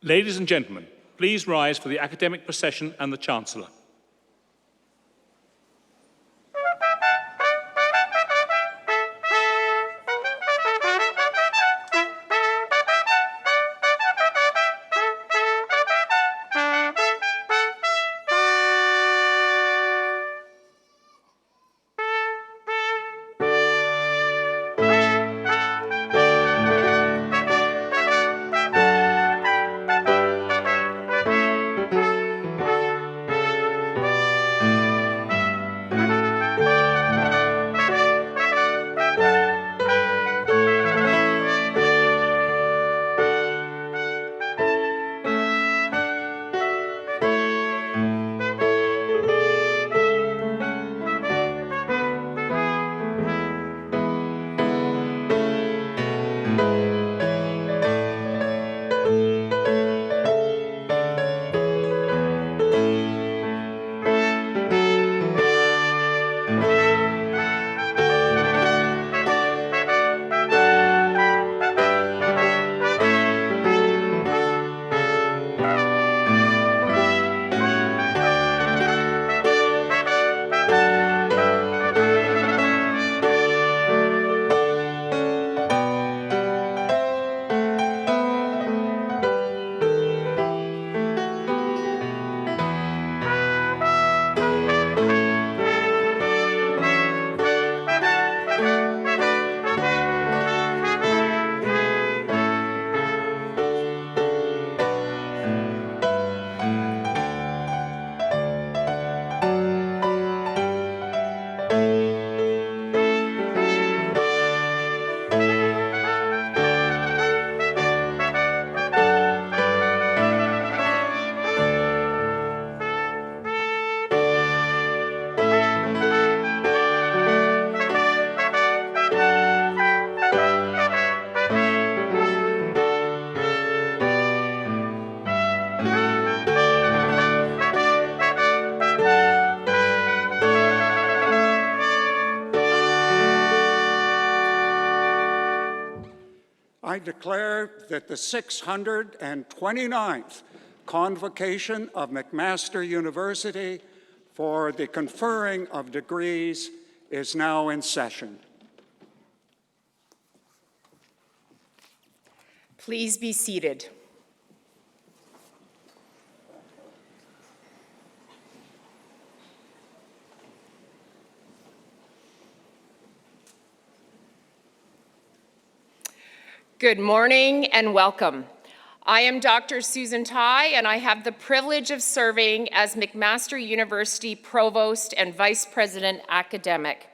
Ladies and gentlemen, please rise for the academic procession and the Chancellor. I declare that the 629th Convocation of McMaster University for the conferring of degrees is now in session. Please be seated. Good morning and welcome. I am Dr. Susan Tai, and I have the privilege of serving as McMaster University Provost and Vice President Academic.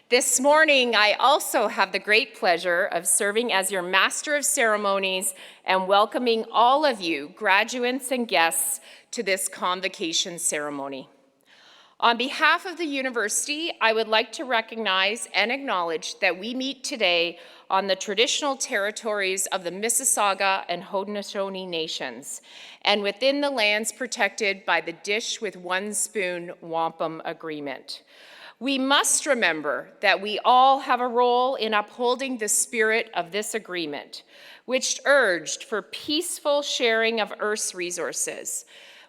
This morning, I also have the great pleasure of serving as your Master of Ceremonies and welcoming all of you, graduates and guests, to this convocation ceremony. On behalf of the university, I would like to recognize and acknowledge that we meet today on the traditional territories of the Mississauga and Haudenosaunee nations, and within the lands protected by the Dish with One Spoon Wampum Agreement. We must remember that we all have a role in upholding the spirit of this agreement, which urged for peaceful sharing of Earth's resources.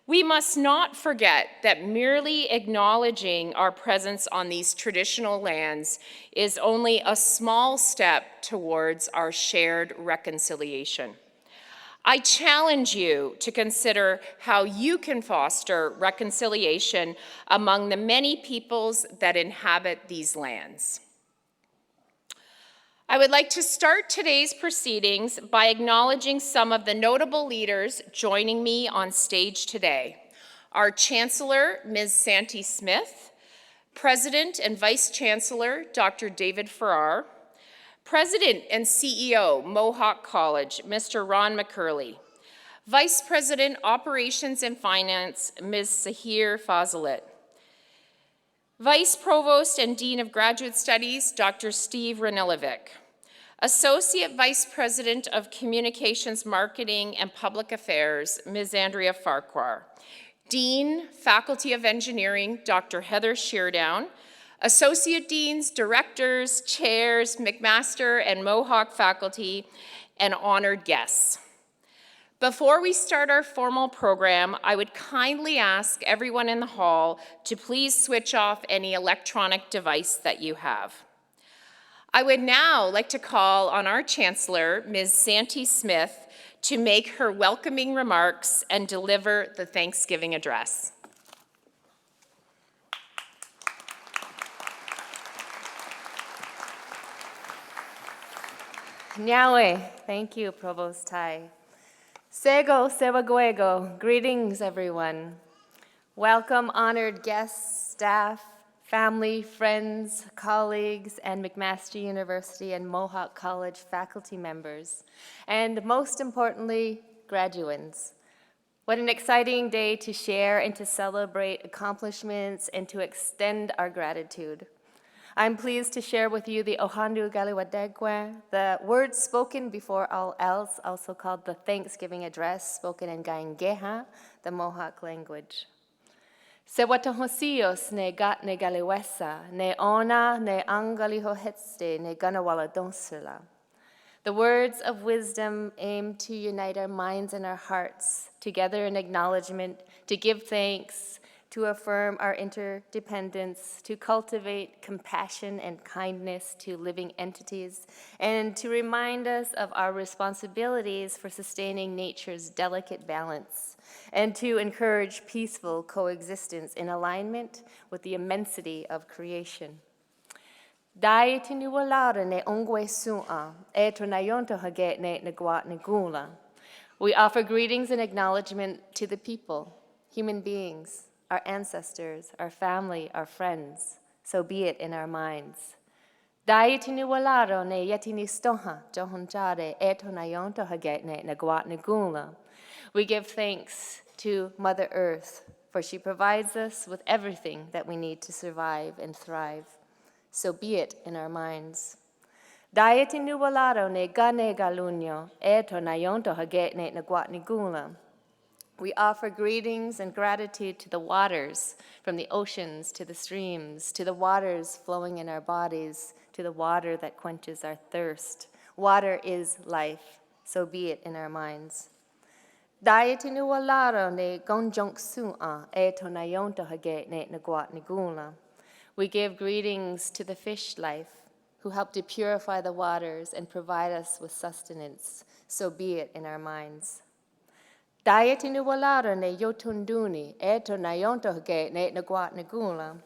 We must not forget that merely acknowledging our presence on these traditional lands is only a small step towards our shared reconciliation. I challenge you to consider how you can foster reconciliation among the many peoples that inhabit these lands. I would like to start today's proceedings by acknowledging some of the notable leaders joining me on stage today. Our Chancellor, Ms. Santi Smith, President and Vice Chancellor, Dr. David Farrar, President and CEO, Mohawk College, Mr. Ron McCurley, Vice President, Operations and Finance, Ms. Sahir Fazilet, Vice Provost and Dean of Graduate Studies, Dr. Steve Ranilovic, Associate Vice President of Communications, Marketing and Public Affairs, Ms. Andrea Farquhar, Dean, Faculty of Engineering, Dr. Heather Sheardown, Associate Deans, Directors, Chairs, McMaster and Mohawk faculty, and honored guests. Before we start our formal program, I would kindly ask everyone in the hall to please switch off any electronic device that you have. I would now like to call on our Chancellor, Ms. Santee Smith, to make her welcoming remarks and deliver the Thanksgiving address. Nyawe, thank you, Provost Tai. Sego Sewaguego, greetings everyone. Welcome honored guests, staff, family, friends, colleagues, and McMaster University and Mohawk College faculty members, and most importantly, graduands. What an exciting day to share and to celebrate accomplishments and to extend our gratitude. I'm pleased to share with you the Ohandu Galiwadegwe, the words spoken before all else, also called the Thanksgiving address, spoken in Gaingeha, the Mohawk language. Se watahosios ne gat ne galiwesa, ne ona ne angalihohetste ne ganawala donsula. The words of wisdom aim to unite our minds and our hearts together in acknowledgement, to give thanks, to affirm our interdependence, to cultivate compassion and kindness to living entities, and to remind us of our responsibilities for sustaining nature's delicate balance, and to encourage peaceful coexistence in alignment with the immensity of creation. Dai tinuwalara ne ongwe su'a, e tonayonto hage ne nagwat nagula. We offer greetings and acknowledgement to the people, human beings, our ancestors, our family, our friends, so be it in our minds. Dai tinuwalaro ne yetini stoha, johonjare, e tonayonto hage ne nagwat nagula. We give thanks to Mother Earth, for she provides us with everything that we need to survive and thrive. So be it in our minds. Daieti nuwalaro ne gane galunyo, eto nayonto hage ne nagwat nigula. We offer greetings and gratitude to the waters, from the oceans to the streams, to the waters flowing in our bodies, to the water that quenches our thirst. Water is life, so be it in our minds. Daieti nuwalaro ne gonjong su'a, eto nayonto hage ne nagwat nigula. We give greetings to the fish life, who help to purify the waters and provide us with sustenance, so be it in our minds. Daieti nuwalaro ne yotunduni, eto nayonto hage ne nagwat nagula.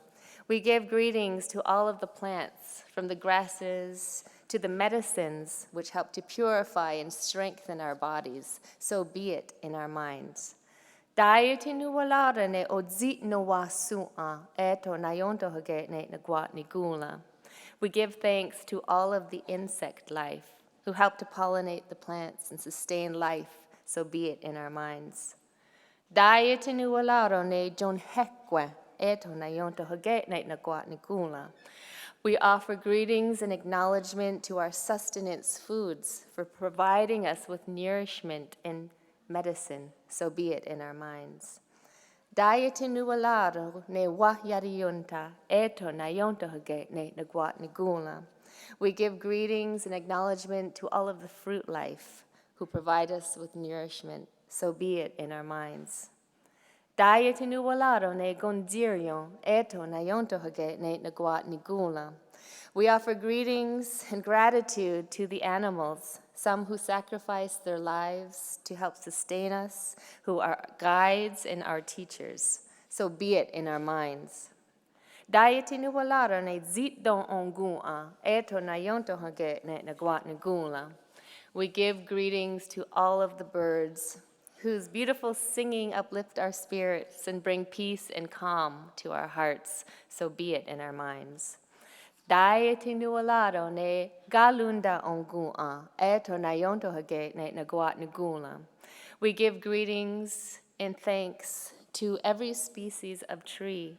We give greetings to all of the plants, from the grasses to the medicines, which help to purify and strengthen our bodies, so be it in our minds. Daieti nuwalaro ne odzit no wa su'a, eto nayonto hage ne nagwat nigula. We give thanks to all of the insect life, who help to pollinate the plants and sustain life, so be it in our minds. Daieti nuwalaro ne jon hekwe, eto nayonto hage ne nagwat nigula. We offer greetings and acknowledgement to our sustenance foods for providing us with nourishment and medicine, so be it in our minds. Daieti nuwalaro ne wahyariyunta, eto nayonto hage ne nagwat nigula. We give greetings and acknowledgement to all of the fruit life, who provide us with nourishment, so be it in our minds. Daieti nuwalaro ne gonzirion, eto nayonto hage ne nagwat nigula. We offer greetings and gratitude to the animals, some who sacrifice their lives to help sustain us, who are guides and our teachers, so be it in our minds. Daieti nuwalaro ne zit don ongu'a, eto nayonto hage ne nagwat nigula. We give greetings to all of the birds, whose beautiful singing uplift our spirits and bring peace and calm to our hearts, so be it in our minds. Daieti nuwalaro ne galunda ongu'a, eto nayonto hage ne nagwat nigula. We give greetings and thanks to every species of tree.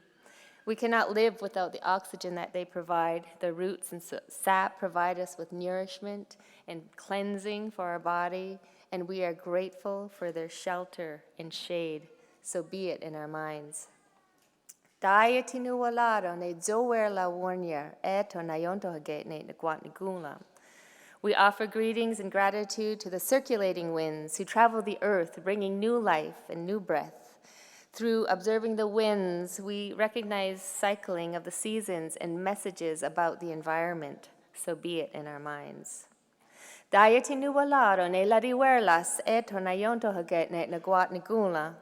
We cannot live without the oxygen that they provide. The roots and sap provide us with nourishment and cleansing for our body, and we are grateful for their shelter and shade, so be it in our minds. Daieti nuwalaro ne zower la warnia, eto nayonto hage ne nagwat nigula. We offer greetings and gratitude to the circulating winds who travel the earth, bringing new life and new breath. Through observing the winds, we recognize cycling of the seasons and messages about the environment, so be it in our minds. Dayati nuwalaro ne lariwerlas eto na yonto haget ne naguat nigula.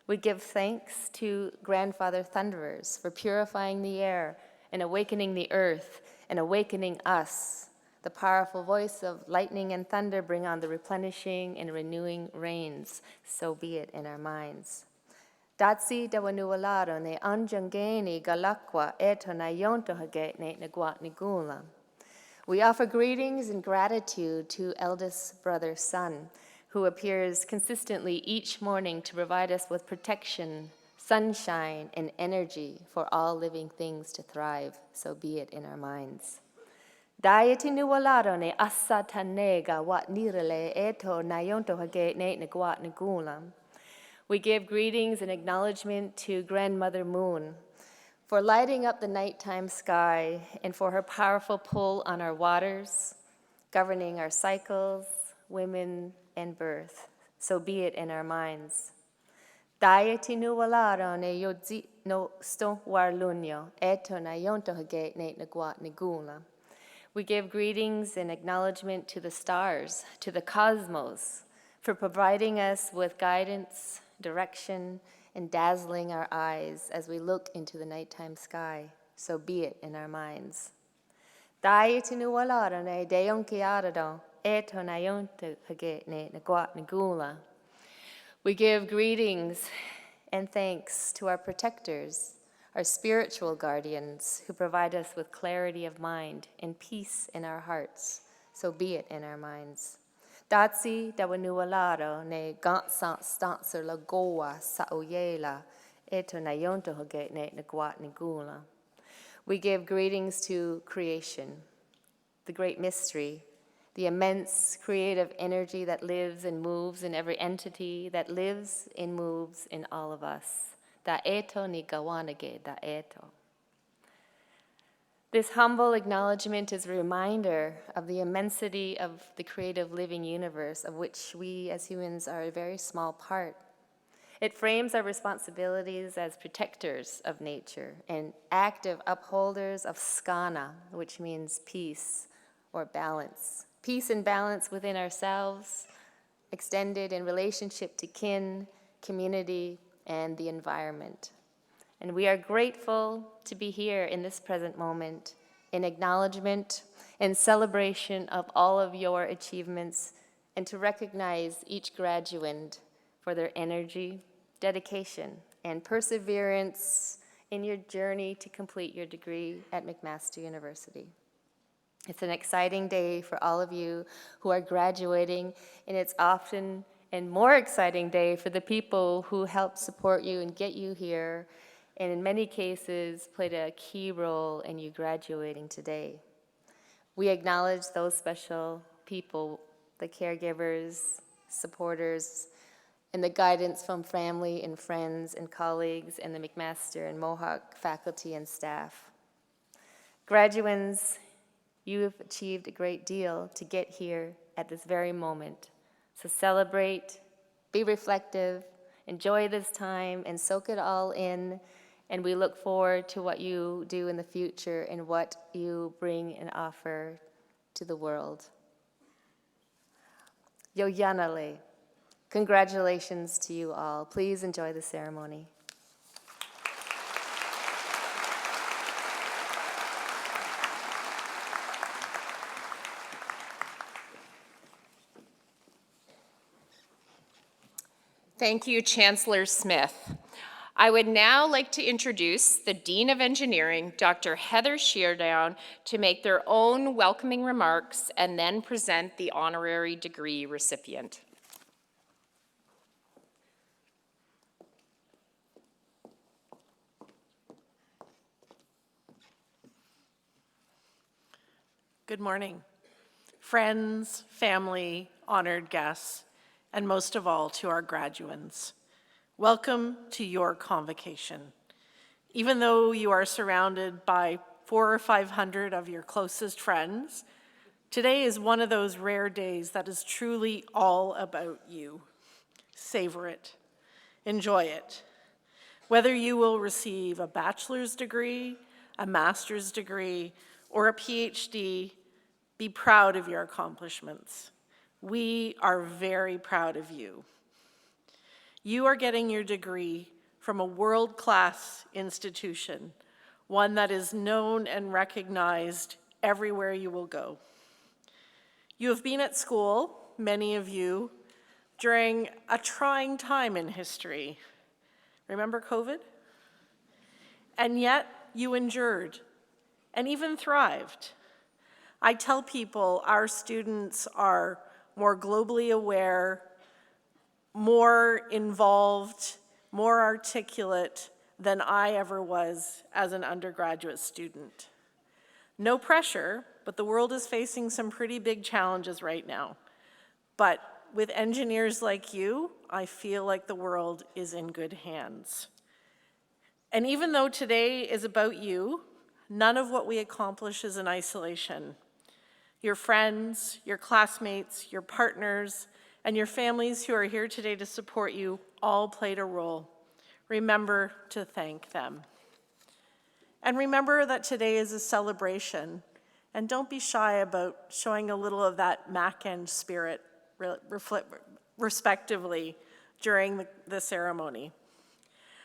We give thanks to grandfather thunderers for purifying the air and awakening the earth and awakening us. The powerful voice of lightning and thunder bring on the replenishing and renewing rains, so be it in our minds. Datsi dawanualaro ne anjangeni galakwa eto na yonto haget ne naguat nigula. We offer greetings and gratitude to eldest brother Sun, who appears consistently each morning to provide us with protection, sunshine, and energy for all living things to thrive, so be it in our minds. Dayati nuwalaro ne asa tanega wat nirele eto na yonto haget ne naguat nigula. We give greetings and acknowledgement to Grandmother Moon, for lighting up the nighttime sky and for her powerful pull on our waters, governing our cycles, women, and birth. So be it in our minds. Dayati nuwalaro ne yodzi no sto warlunyo, eto na yonto hage ne naguat nigula. We give greetings and acknowledgement to the stars, to the cosmos, for providing us with guidance, direction, and dazzling our eyes as we look into the nighttime sky, so be it in our minds. Dayati nuwalaro ne deyonki arado, eto na yonto hage ne naguat nigula. We give greetings and thanks to our protectors, our spiritual guardians who provide us with clarity of mind and peace in our hearts, so be it in our minds. Datsi dawanualaro ne gansant stancer la goa sa oyela eto na yonto hoge ne naguat nigula. We give greetings to creation, the great mystery, the immense creative energy that lives and moves in every entity, that lives and moves in all of us. Da eto ni gawanage da eto. This humble acknowledgement is a reminder of the immensity of the creative living universe of which we as humans are a very small part. It frames our responsibilities as protectors of nature and active upholders of skana, which means peace or balance. Peace and balance within ourselves, extended in relationship to kin, community, and the environment. And we are grateful to be here in this present moment in acknowledgement and celebration of all of your achievements and to recognize each graduand for their energy, dedication, and perseverance in your journey to complete your degree at McMaster University. It's an exciting day for all of you who are graduating, and it's often a more exciting day for the people who helped support you and get you here, and in many cases played a key role in you graduating today. We acknowledge those special people, the caregivers, supporters, and the guidance from family and friends and colleagues and the McMaster and Mohawk faculty and staff. Graduands, you have achieved a great deal to get here at this very moment. So celebrate, be reflective, enjoy this time, and soak it all in. And we look forward to what you do in the future and what you bring and offer to the world. Yoyanale, congratulations to you all. Please enjoy the ceremony. Thank you, Chancellor Smith. I would now like to introduce the Dean of Engineering, Dr. Heather Sheardown, to make their own welcoming remarks and then present the honorary degree recipient. Good morning, friends, family, honored guests, and most of all to our graduands. Welcome to your convocation. Even though you are surrounded by 400 or 500 of your closest friends, Today is one of those rare days that is truly all about you. Savor it. Enjoy it. Whether you will receive a bachelor's degree, a master's degree, or a PhD, be proud of your accomplishments. We are very proud of you. You are getting your degree from a world-class institution, one that is known and recognized everywhere you will go. You have been at school, many of you, during a trying time in history. Remember COVID? And yet you endured and even thrived. I tell people our students are more globally aware, more involved, more articulate than I ever was as an undergraduate student. No pressure, but the world is facing some pretty big challenges right now. But with engineers like you, I feel like the world is in good hands. And even though today is about you, none of what we accomplish is in isolation. Your friends, your classmates, your partners, and your families who are here today to support you all played a role. Remember to thank them. And remember that today is a celebration, and don't be shy about showing a little of that Mac-End spirit, respectively, during the ceremony.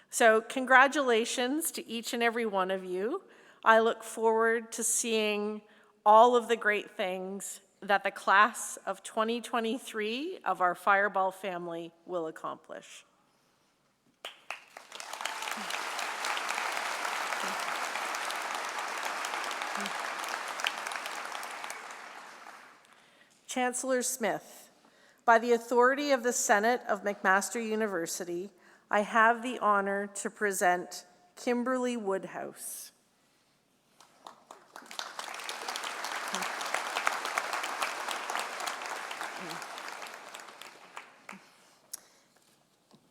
So congratulations to each and every one of you. I look forward to seeing all of the great things that the class of 2023 of our Fireball family will accomplish. Chancellor Smith, by the authority of the Senate of McMaster University, I have the honor to present Kimberly Woodhouse.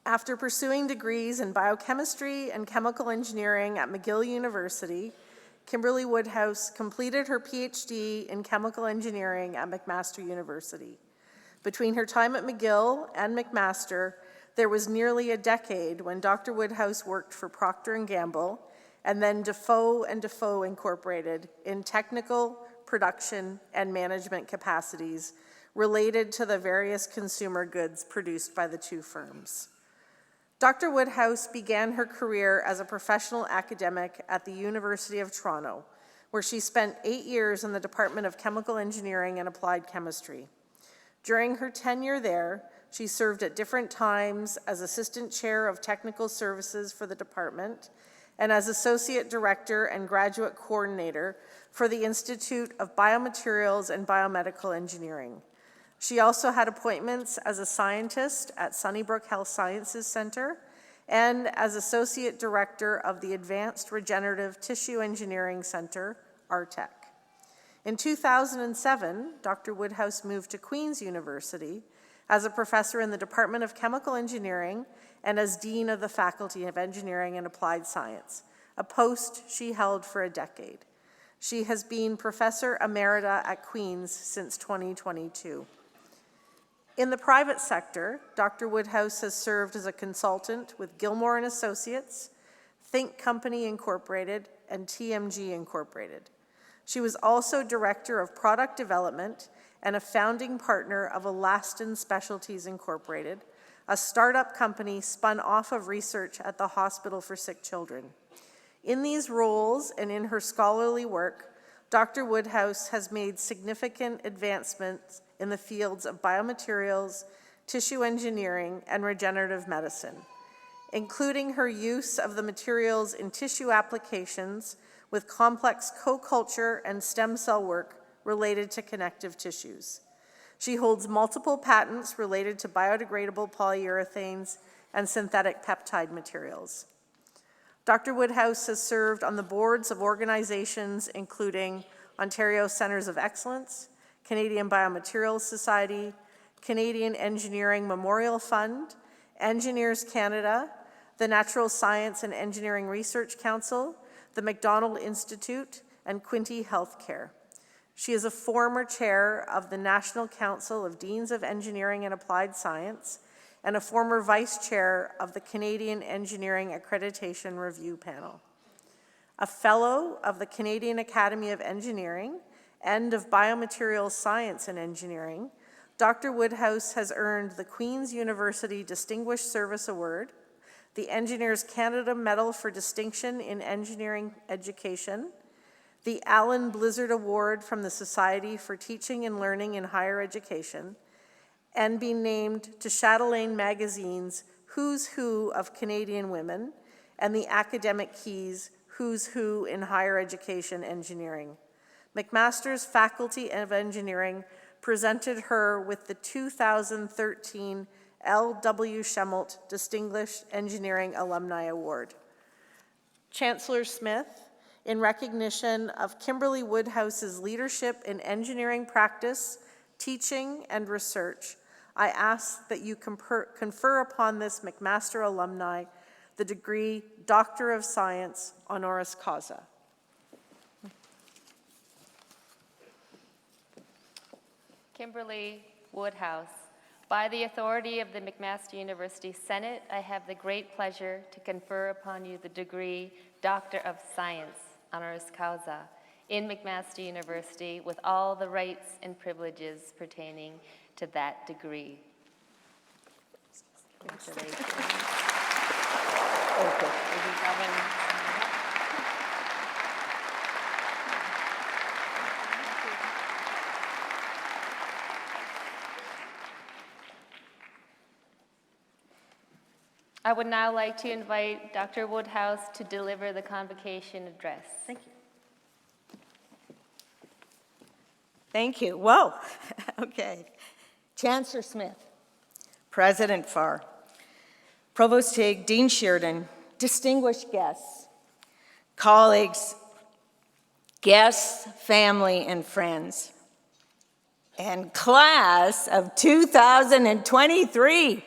After pursuing degrees in biochemistry and chemical engineering at McGill University, Kimberly Woodhouse completed her PhD in chemical engineering at McMaster University. Between her time at McGill and McMaster, there was nearly a decade when Dr. Woodhouse worked for Procter & Gamble and then Defoe & Defoe Incorporated in technical, production, and management capacities related to the various consumer goods produced by the two firms. Dr. Woodhouse began her career as a professional academic at the University of Toronto, where she spent 8 years in the Department of Chemical Engineering and Applied Chemistry. During her tenure there, she served at different times as Assistant Chair of Technical Services for the department and as Associate Director and Graduate Coordinator for the Institute of Biomaterials and Biomedical Engineering. She also had appointments as a scientist at Sunnybrook Health Sciences Center and as Associate Director of the Advanced Regenerative Tissue Engineering Center, RTEC. In 2007, Dr. Woodhouse moved to Queen's University as a professor in the Department of Chemical Engineering and as Dean of the Faculty of Engineering and Applied Science, a post she held for a decade. She has been Professor Emerita at Queen's since 2022. In the private sector, Dr. Woodhouse has served as a consultant with Gilmore & Associates, Think Company Incorporated, and TMG Incorporated. She was also Director of Product Development and a founding partner of Elastin Specialties Incorporated, a startup company spun off of research at the Hospital for Sick Children. In these roles and in her scholarly work, Dr. Woodhouse has made significant advancements in the fields of biomaterials, tissue engineering, and regenerative medicine, including her use of the materials in tissue applications with complex co-culture and stem cell work related to connective tissues. She holds multiple patents related to biodegradable polyurethanes and synthetic peptide materials. Dr. Woodhouse has served on the boards of organizations including Ontario Centres of Excellence, Canadian Biomaterials Society, Canadian Engineering Memorial Fund, Engineers Canada, the Natural Science and Engineering Research Council, the McDonald Institute, and Quinte Healthcare. She is a former chair of the National Council of Deans of Engineering and Applied Science and a former vice chair of the Canadian Engineering Accreditation Review Panel. A fellow of the Canadian Academy of Engineering and of Biomaterials Science and Engineering, Dr. Woodhouse has earned the Queen's University Distinguished Service Award, the Engineers Canada Medal for Distinction in Engineering Education, the Alan Blizzard Award from the Society for Teaching and Learning in Higher Education, and been named to Chatelaine Magazine's Who's Who of Canadian Women and the Academic Key's Who's Who in Higher Education Engineering. McMaster's Faculty of Engineering presented her with the 2013 L.W. Schemmelt Distinguished Engineering Alumni Award. Chancellor Smith, in recognition of Kimberly Woodhouse's leadership in engineering practice, teaching, and research, I ask that you confer upon this McMaster alumni the degree Doctor of Science honoris causa. Kimberly Woodhouse, by the authority of the McMaster University Senate, I have the great pleasure to confer upon you the degree Doctor of Science honoris causa in McMaster University with all the rights and privileges pertaining to that degree. Congratulations. I would now like to invite Dr. Woodhouse to deliver the convocation address. Thank you. Thank you. Whoa. Okay. Chancellor Smith, President Farr, Provost Tig, Dean Sheridan, distinguished guests, colleagues, guests, family, and friends, and class of 2023.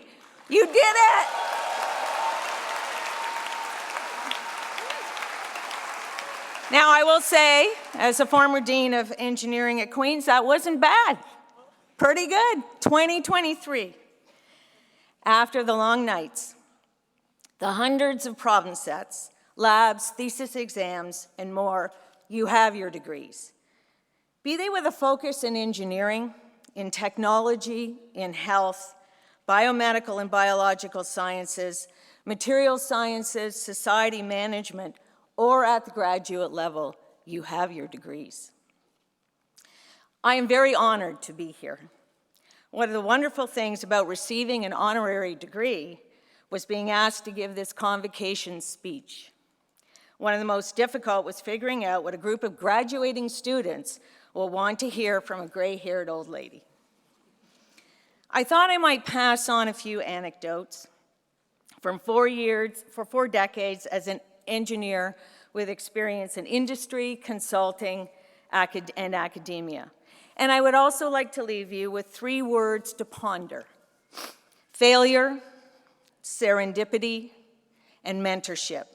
You did it! Now, I will say, as a former Dean of Engineering at Queen's, that wasn't bad. Pretty good. 2023. After the long nights, the hundreds of problem sets, labs, thesis exams, and more, you have your degrees. Be they with a focus in engineering, in technology, in health, biomedical and biological sciences, material sciences, society management, or at the graduate level, you have your degrees. I am very honored to be here. One of the wonderful things about receiving an honorary degree was being asked to give this convocation speech. One of the most difficult was figuring out what a group of graduating students will want to hear from a gray-haired old lady. I thought I might pass on a few anecdotes from 4 decades as an engineer with experience in industry, consulting, and academia. And I would also like to leave you with 3 words to ponder: failure, serendipity, and mentorship.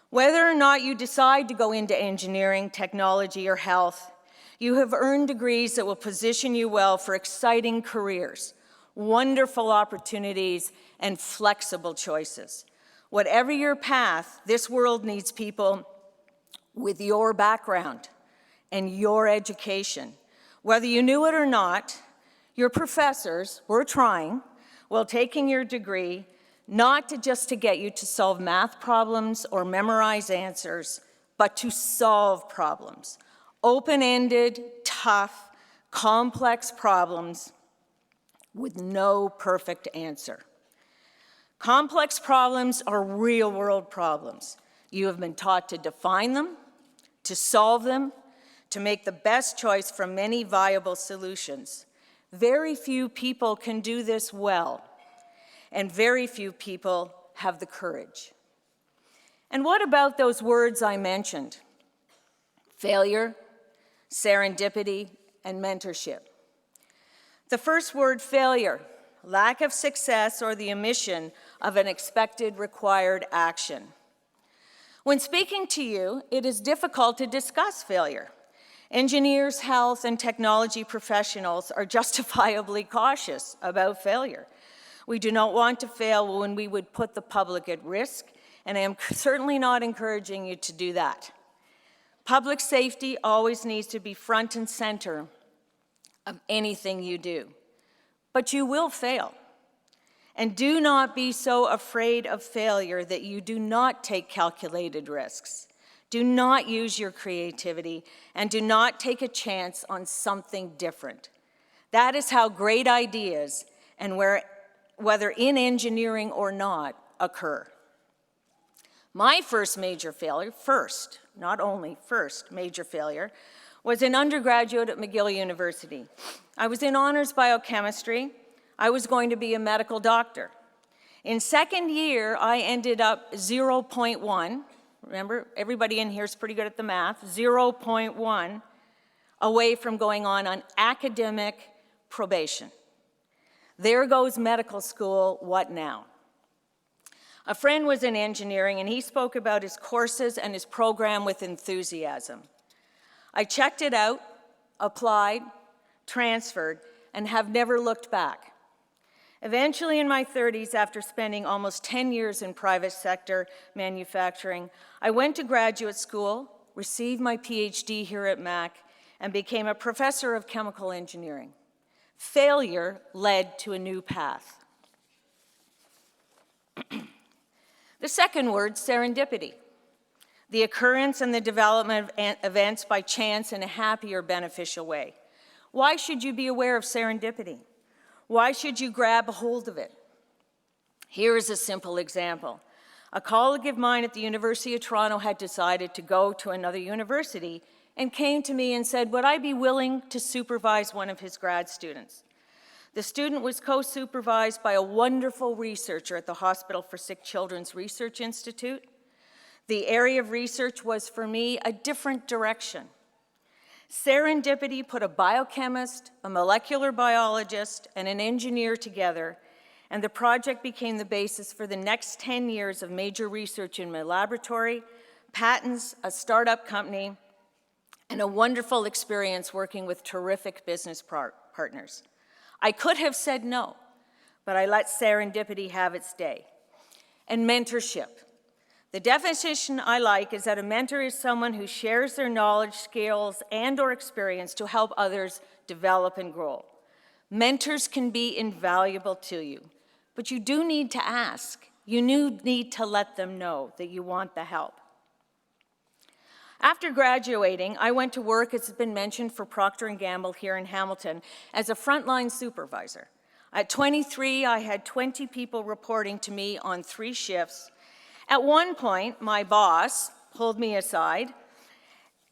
Whether or not you decide to go into engineering, technology, or health, you have earned degrees that will position you well for exciting careers, wonderful opportunities, and flexible choices. Whatever your path, this world needs people with your background and your education. Whether you knew it or not, your professors were trying, while taking your degree, not just to get you to solve math problems or memorize answers, but to solve problems. Open-ended, tough, complex problems with no perfect answer. Complex problems are real-world problems. You have been taught to define them, to solve them, to make the best choice from many viable solutions. Very few people can do this well, and very few people have the courage. And what about those words I mentioned? Failure, serendipity, and mentorship. The first word, failure, lack of success or the omission of an expected required action. When speaking to you, it is difficult to discuss failure. Engineers, health, and technology professionals are justifiably cautious about failure. We do not want to fail when we would put the public at risk, and I am certainly not encouraging you to do that. Public safety always needs to be front and center of anything you do. But you will fail. And do not be so afraid of failure that you do not take calculated risks. Do not use your creativity, and do not take a chance on something different. That is how great ideas, and whether in engineering or not, occur. My first major failure, not only first major failure, was an undergraduate at McGill University. I was in honors biochemistry. I was going to be a medical doctor. In second year, I ended up 0.1. Remember, everybody in here is pretty good at the math. 0.1 away from going on academic probation. There goes medical school, what now? A friend was in engineering, and he spoke about his courses and his program with enthusiasm. I checked it out, applied, transferred, and have never looked back. Eventually, in my 30s, after spending almost 10 years in private sector manufacturing, I went to graduate school, received my PhD here at Mac, and became a professor of chemical engineering. Failure led to a new path. The second word, serendipity. The occurrence and the development of events by chance in a happy or beneficial way. Why should you be aware of serendipity? Why should you grab a hold of it? Here is a simple example. A colleague of mine at the University of Toronto had decided to go to another university and came to me and said, would I be willing to supervise one of his grad students? The student was co-supervised by a wonderful researcher at the Hospital for Sick Children's Research Institute. The area of research was, for me, a different direction. Serendipity put a biochemist, a molecular biologist, and an engineer together, and the project became the basis for the next 10 years of major research in my laboratory, patents, a startup company, and a wonderful experience working with terrific business partners. I could have said no, but I let serendipity have its day. And mentorship. The definition I like is that a mentor is someone who shares their knowledge, skills, and/or experience to help others develop and grow. Mentors can be invaluable to you, but you do need to ask. You need to let them know that you want the help. After graduating, I went to work, as has been mentioned, for Procter & Gamble here in Hamilton as a frontline supervisor. At 23, I had 20 people reporting to me on 3 shifts. At one point, my boss pulled me aside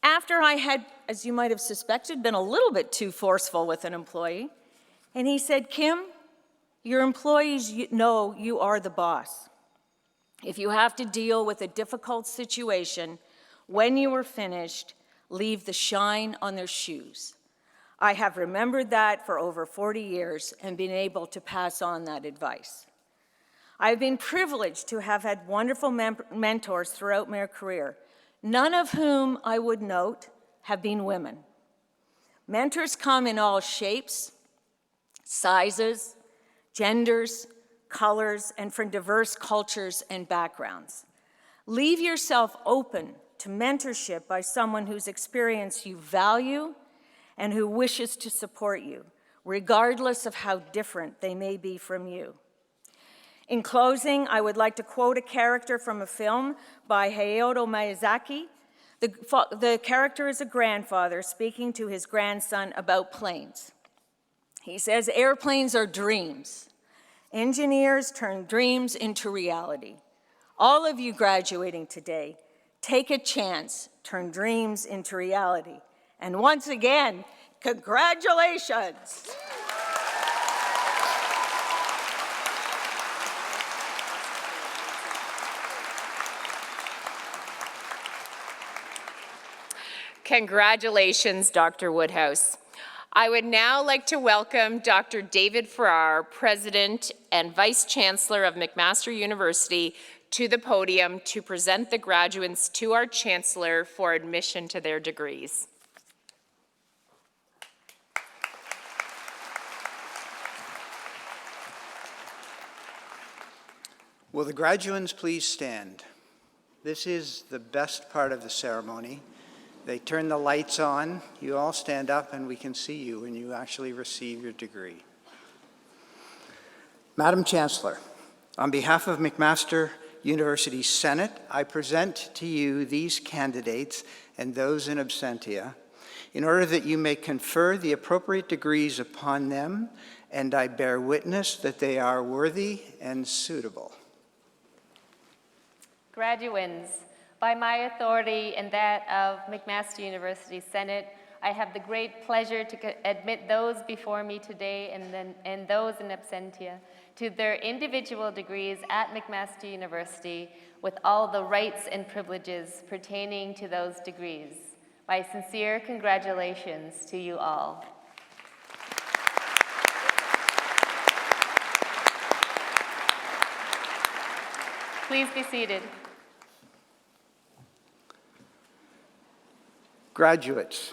after I had, as you might have suspected, been a little bit too forceful with an employee. And he said, Kim, your employees know you are the boss. If you have to deal with a difficult situation, when you are finished, leave the shine on their shoes. I have remembered that for over 40 years and been able to pass on that advice. I've been privileged to have had wonderful mentors throughout my career, none of whom, I would note, have been women. Mentors come in all shapes, sizes, genders, colors, and from diverse cultures and backgrounds. Leave yourself open to mentorship by someone whose experience you value and who wishes to support you, regardless of how different they may be from you. In closing, I would like to quote a character from a film by Hayao Miyazaki. The character is a grandfather speaking to his grandson about planes. He says, airplanes are dreams. Engineers turn dreams into reality. All of you graduating today, take a chance, turn dreams into reality. And once again, congratulations. Congratulations, Dr. Woodhouse. I would now like to welcome Dr. David Farrar, President and Vice Chancellor of McMaster University, to the podium to present the graduates to our Chancellor for admission to their degrees. Will the graduands please stand? This is the best part of the ceremony. They turn the lights on, you all stand up, and we can see you when you actually receive your degree. Madam Chancellor, on behalf of McMaster University Senate, I present to you these candidates and those in absentia in order that you may confer the appropriate degrees upon them, and I bear witness that they are worthy and suitable. Graduands, by my authority and that of McMaster University Senate, I have the great pleasure to admit those before me today and those in absentia to their individual degrees at McMaster University with all the rights and privileges pertaining to those degrees. My sincere congratulations to you all. Please be seated. Graduates,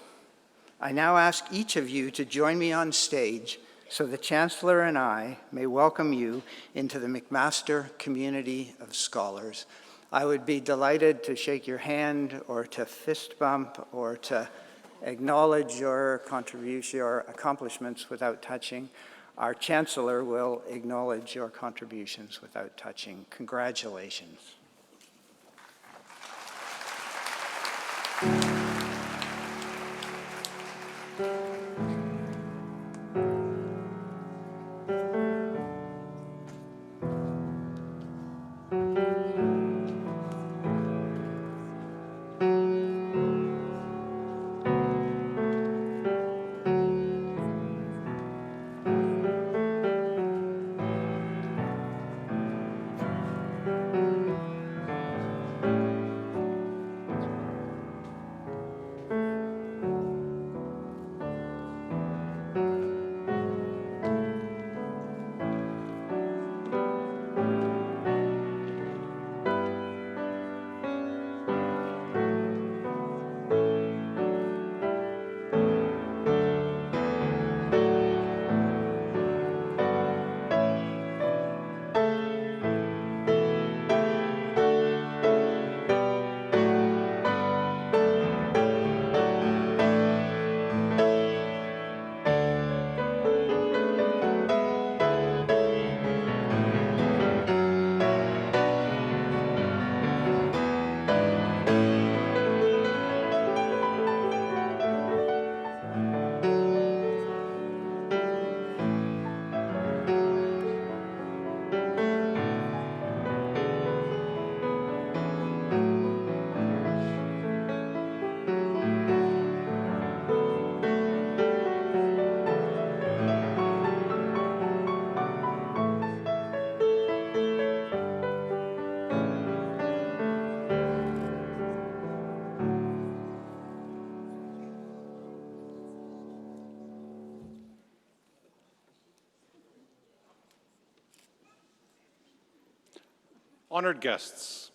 I now ask each of you to join me on stage so the Chancellor and I may welcome you into the McMaster community of scholars. I would be delighted to shake your hand or to fist bump or to acknowledge your contribution, your accomplishments without touching. Our Chancellor will acknowledge your contributions without touching. Congratulations. Honored guests,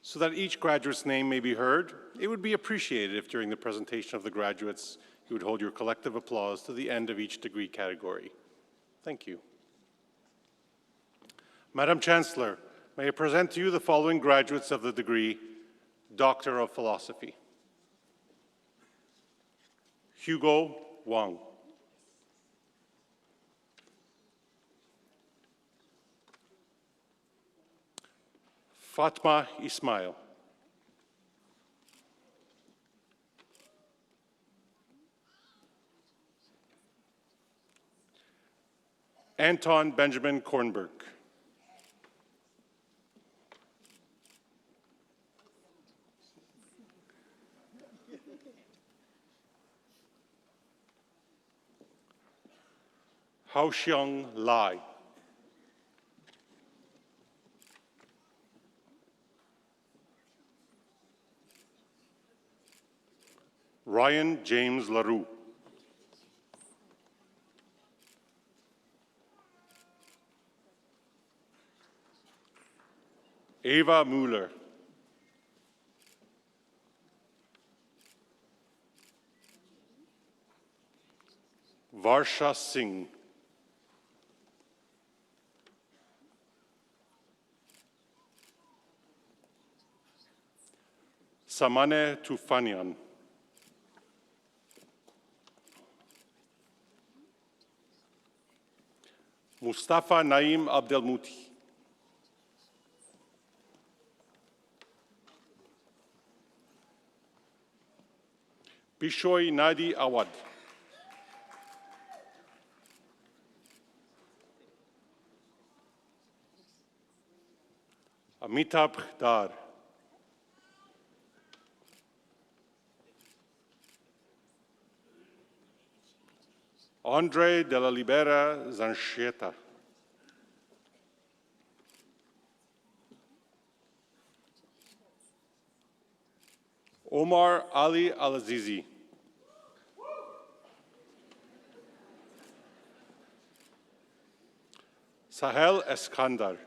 so that each graduate's name may be heard, it would be appreciated if during the presentation of the graduates, you would hold your collective applause to the end of each degree category. Thank you. Madam Chancellor, may I present to you the following graduates of the degree Doctor of Philosophy. Hugo Wang. Fatma Ismail. Anton Benjamin Kornberg. Haoxiang Lai. Ryan James LaRue. Ava Mueller. Varsha Singh. Samane Tufanian. Mustafa Naim Abdelmouti. Bishoy Nadi Awad. Amitabh Dar. Andre de la Libera Zanchieta. Omar Ali Al-Azizi. Sahel Eskandar.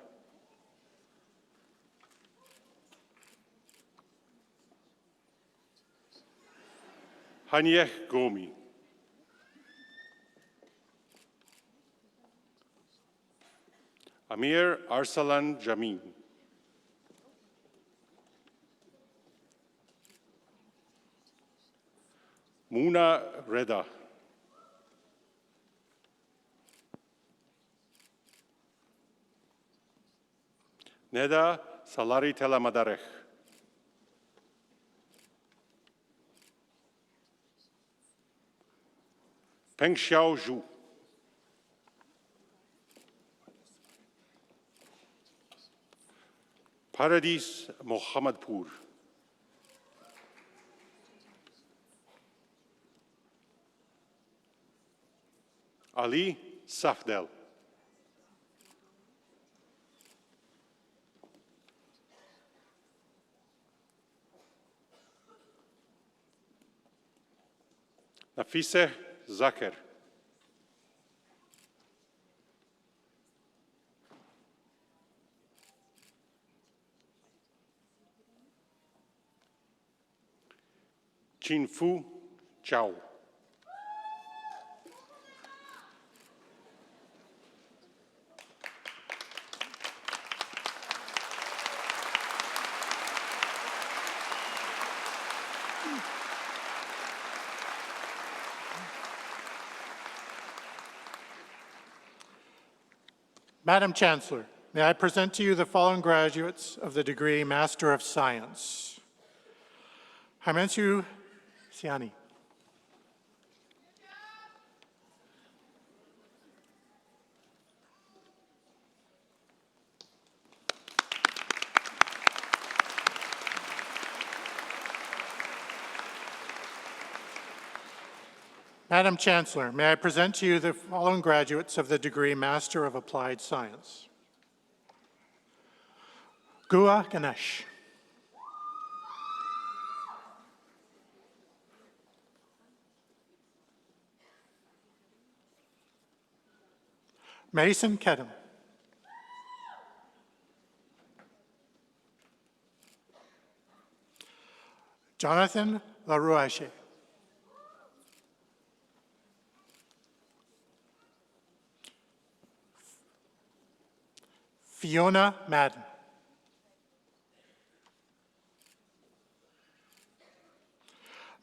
Hanyeh Gomi. Amir Arsalan Jameen. Muna Reda. Neda Salari Telamadarech. Peng Xiao Zhu. Paradis Mohammadpur. Ali Safdel. Nafise Zakir. Chinfu Chao. Madam Chancellor, may I present to you the following graduates of the degree Master of Science. Himanshu Siani. Madam Chancellor, may I present to you the following graduates of the degree Master of Applied Science. Gua Ganesh. Mason Kedem. Jonathan Larouache. Fiona Madden.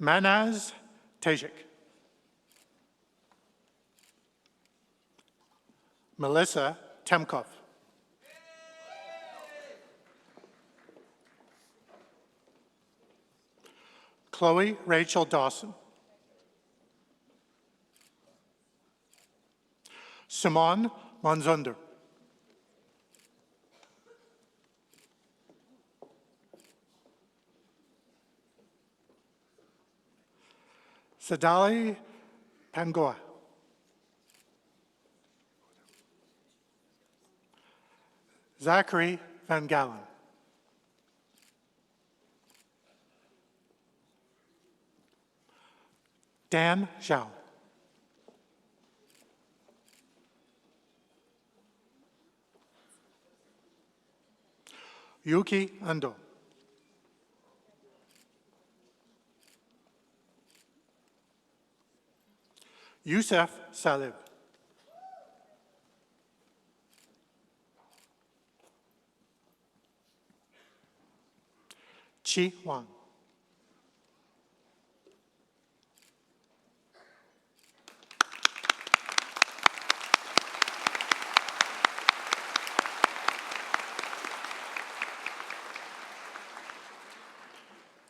Manaz Tajik. Melissa Temkov. Chloe Rachel Dawson. Simon Manzunder. Sadali Pangoa. Zachary Van Galen. Dan Zhao. Yuki Ando. Youssef Salib. Chi Wang.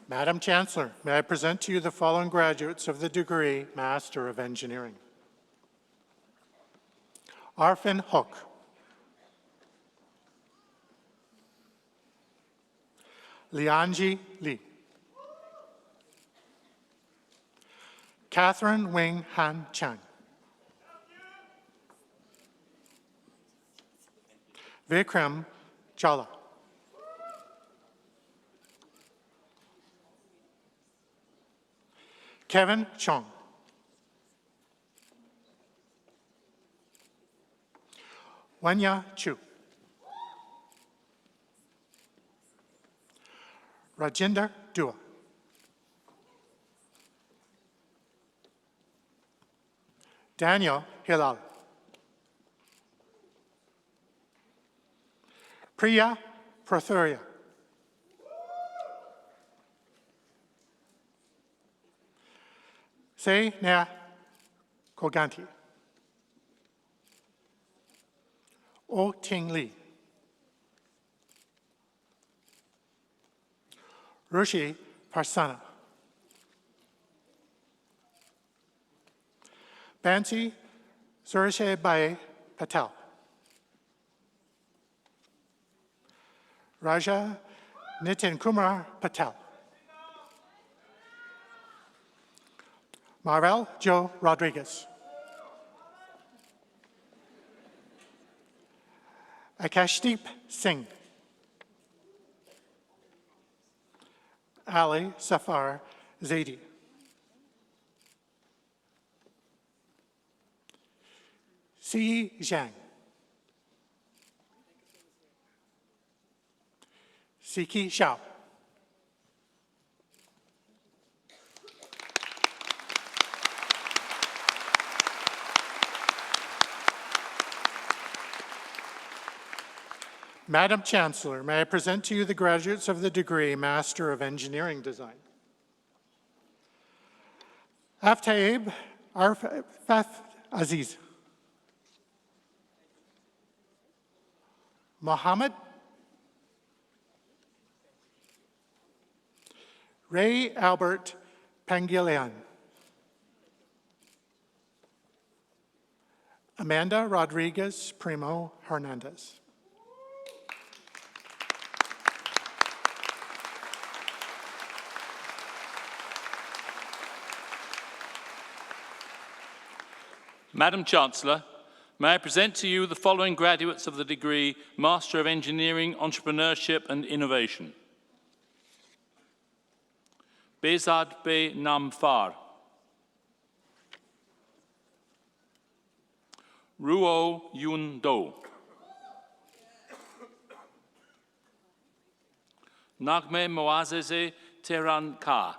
Madam Chancellor, may I present to you the following graduates of the degree Master of Engineering. Arfin Hook. Lianji Li. Catherine Wing Han Chang. Vikram Chawla. Kevin Chong. Wanya Chu. Rajinder Dua. Daniel Hilal. Priya Prathuria. Say Nya Koganti. O Ting Li. Rushi Parsana. Bansi Surishe Bai Patel. Raja Nitin Kumar Patel. Marvel Joe Rodriguez. Akashdeep Singh. Ali Safar Zaidi. Si Zhang. Siki Xiao. Madam Chancellor, may I present to you the graduates of the degree Master of Engineering Design. Aftaib Arfat Aziz. Mohammed Ray Albert Pangilian. Amanda Rodriguez Primo Hernandez. Madam Chancellor, may I present to you the following graduates of the degree Master of Engineering, Entrepreneurship and Innovation. Bezad Be Namfar. Ruo Yun Do. Nagme Moazeze Tehran Ka.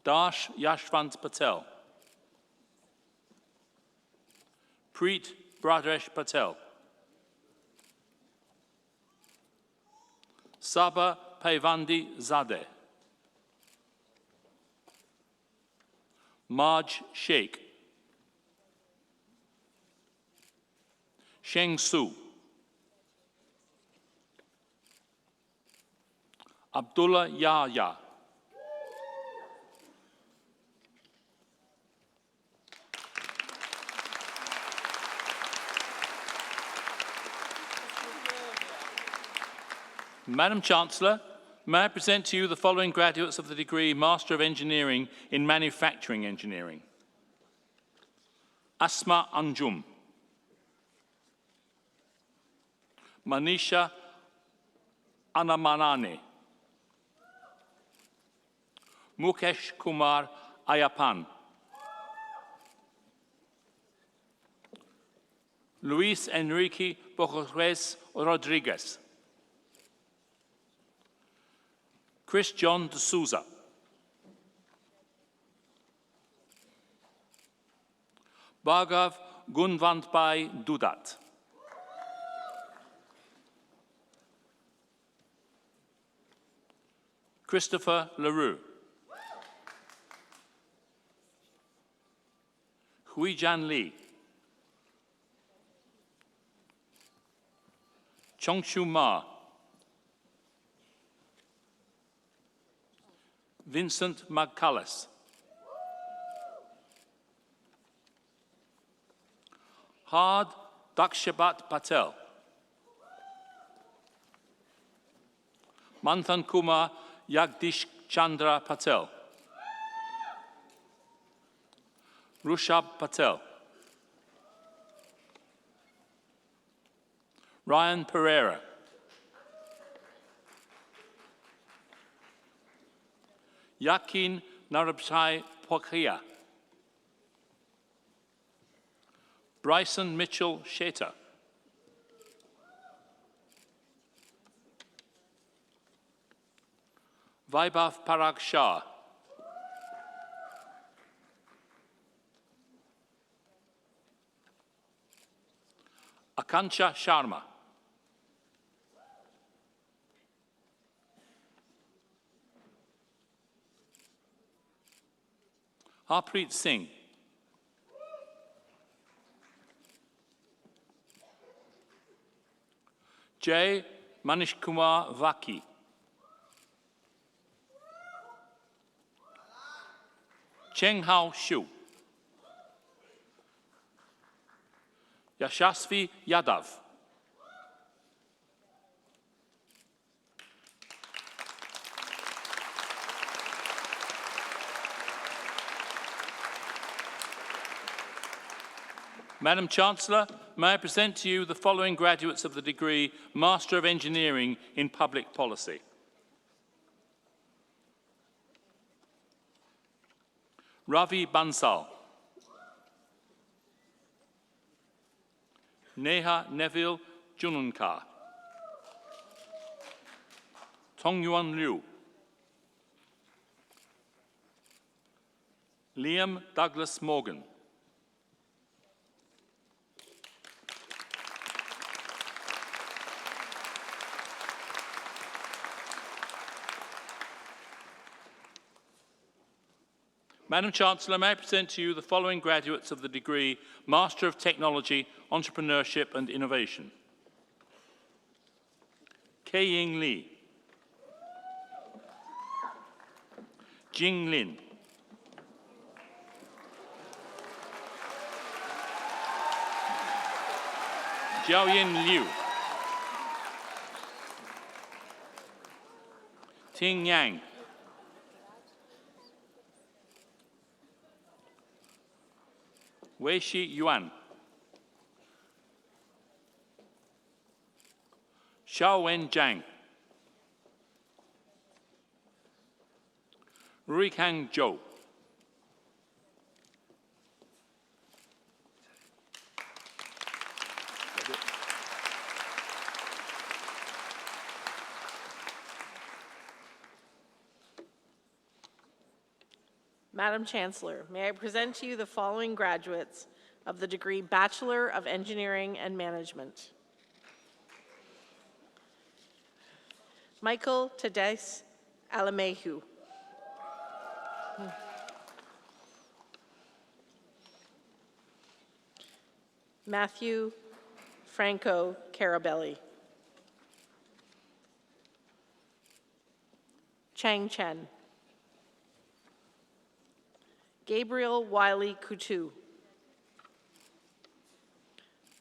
Dash Yashwant Patel. Preet Bradresh Patel. Saba Paivandi Zadeh. Marj Sheikh. Sheng Su. Abdullah Yahya. Madam Chancellor, may I present to you the following graduates of the degree Master of Engineering in Manufacturing Engineering. Asma Anjum. Manisha Anamanane. Mukesh Kumar Ayapan. Luis Enrique Bocorres Rodriguez. Chris John de Souza. Bhargav Gunvantbai Dudat. Christopher LaRue. Huijan Li. Chongshu Ma. Vincent McCullis. Hard Dakshabat Patel. Manthan Kumar Yagdish Chandra Patel. Rushab Patel. Ryan Pereira. Yakin Narabshai Pokhia. Bryson Mitchell Sheta. Vaibhav Parag Shah. Akanksha Sharma. Harpreet Singh. Jay Manish Kumar Vaki. Cheng Hao Shu. Yashasvi Yadav. Madam Chancellor, may I present to you the following graduates of the degree Master of Engineering in Public Policy. Ravi Bansal. Neha Neville Jununkar. Tongyuan Liu. Liam Douglas Morgan. Madam Chancellor, may I present to you the following graduates of the degree Master of Technology, Entrepreneurship and Innovation. Kei Ying Lee. Jing Lin. Jiaoyin Liu. Ting Yang. Weishi Yuan. Xiaowen Zhang. Ruikang Zhou. Madam Chancellor, may I present to you the following graduates of the degree Bachelor of Engineering and Management. Michael Tadesse Alamehu. Matthew Franco Carabelli. Chang Chen. Gabriel Wiley Coutu.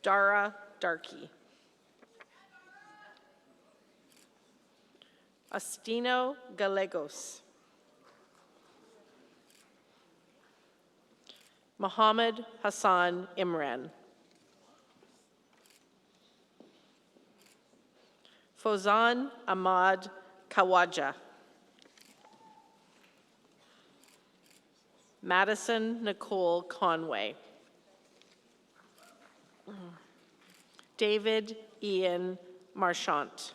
Dara Darkey. Astino Gallegos. Mohammed Hassan Imran. Fozan Ahmad Kawaja. Madison Nicole Conway. David Ian Marchant.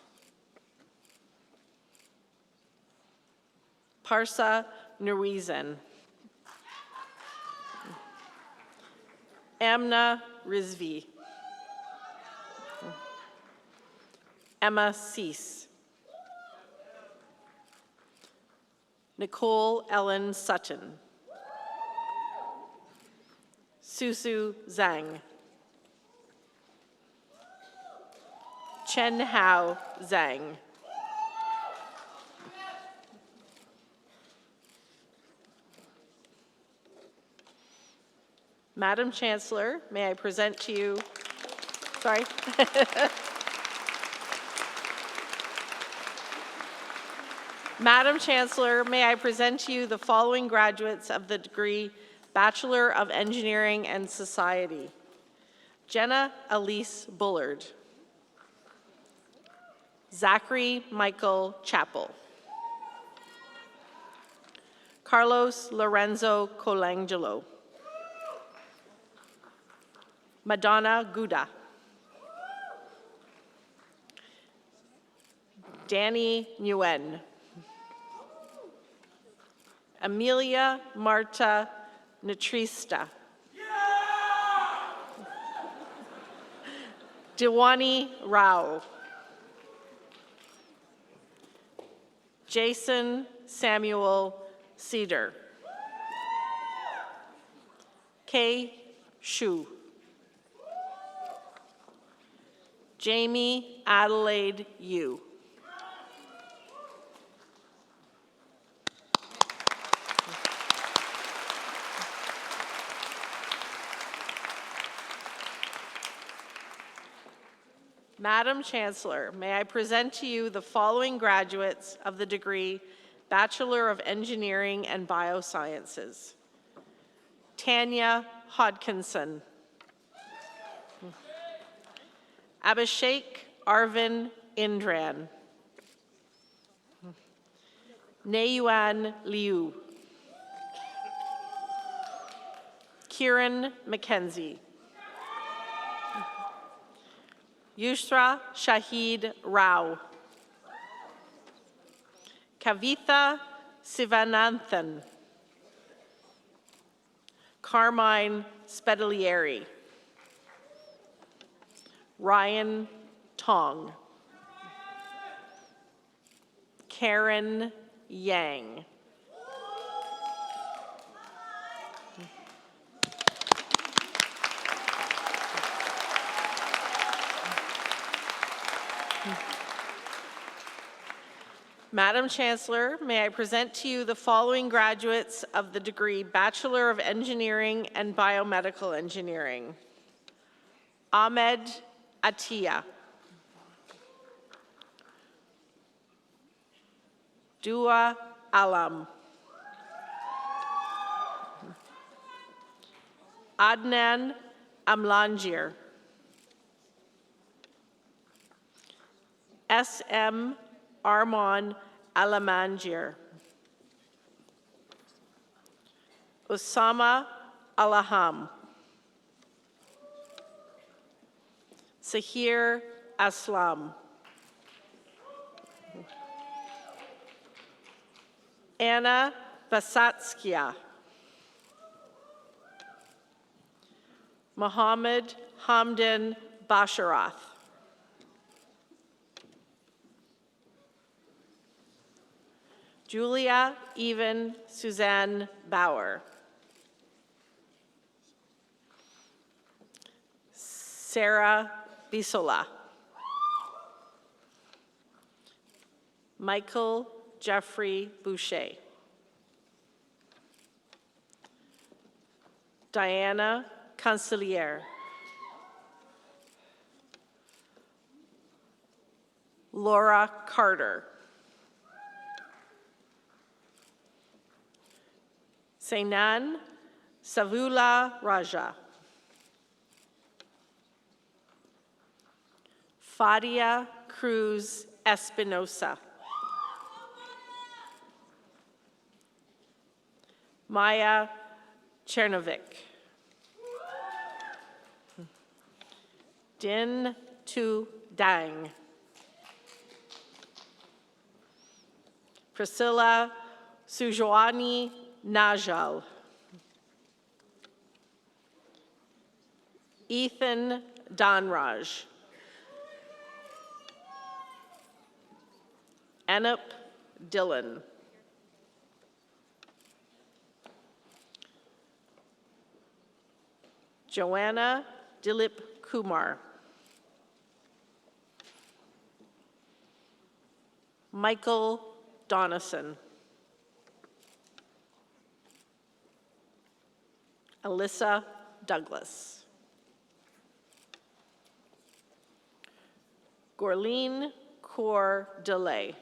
Parsa Nurizen. Amna Rizvi. Emma Cease. Nicole Ellen Sutton. Susu Zhang. Chen Hao Zhang. Madam Chancellor, may I present to you, sorry. Madam Chancellor, may I present to you the following graduates of the degree Bachelor of Engineering and Society. Jenna Elise Bullard. Zachary Michael Chappell. Carlos Lorenzo Colangelo. Madonna Guda. Danny Nguyen. Amelia Marta Natrista. Dewani Rao. Jason Samuel Cedar. Kay Shu. Jamie Adelaide Yu. Madam Chancellor, may I present to you the following graduates of the degree Bachelor of Engineering and Biosciences. Tanya Hodkinson. Abhishek Arvin Indran. Nayuan Liu. Kieran McKenzie. Yusra Shahid Rao. Kavitha Sivananthan. Carmine Spedalieri. Ryan Tong. Karen Yang. Madam Chancellor, may I present to you the following graduates of the degree Bachelor of Engineering and Biomedical Engineering. Ahmed Atiya. Dua Alam. Adnan Amlanjir. S.M. Arman Alamanjir. Osama Alaham. Sahir Aslam. Anna Vasatskia. Mohammed Hamdan Basharath. Julia Even Suzanne Bauer. Sarah Bisola. Michael Jeffrey Boucher. Diana Consigliere. Laura Carter. Sainan Savula Raja. Fadia Cruz Espinosa. Maya Chernovic. Din Tu Dang. Priscilla Sujoani Najal. Ethan Donraj. Anup Dillon. Joanna Dilip Kumar. Michael Donison. Alyssa Douglas. Gorleen Kaur Delay.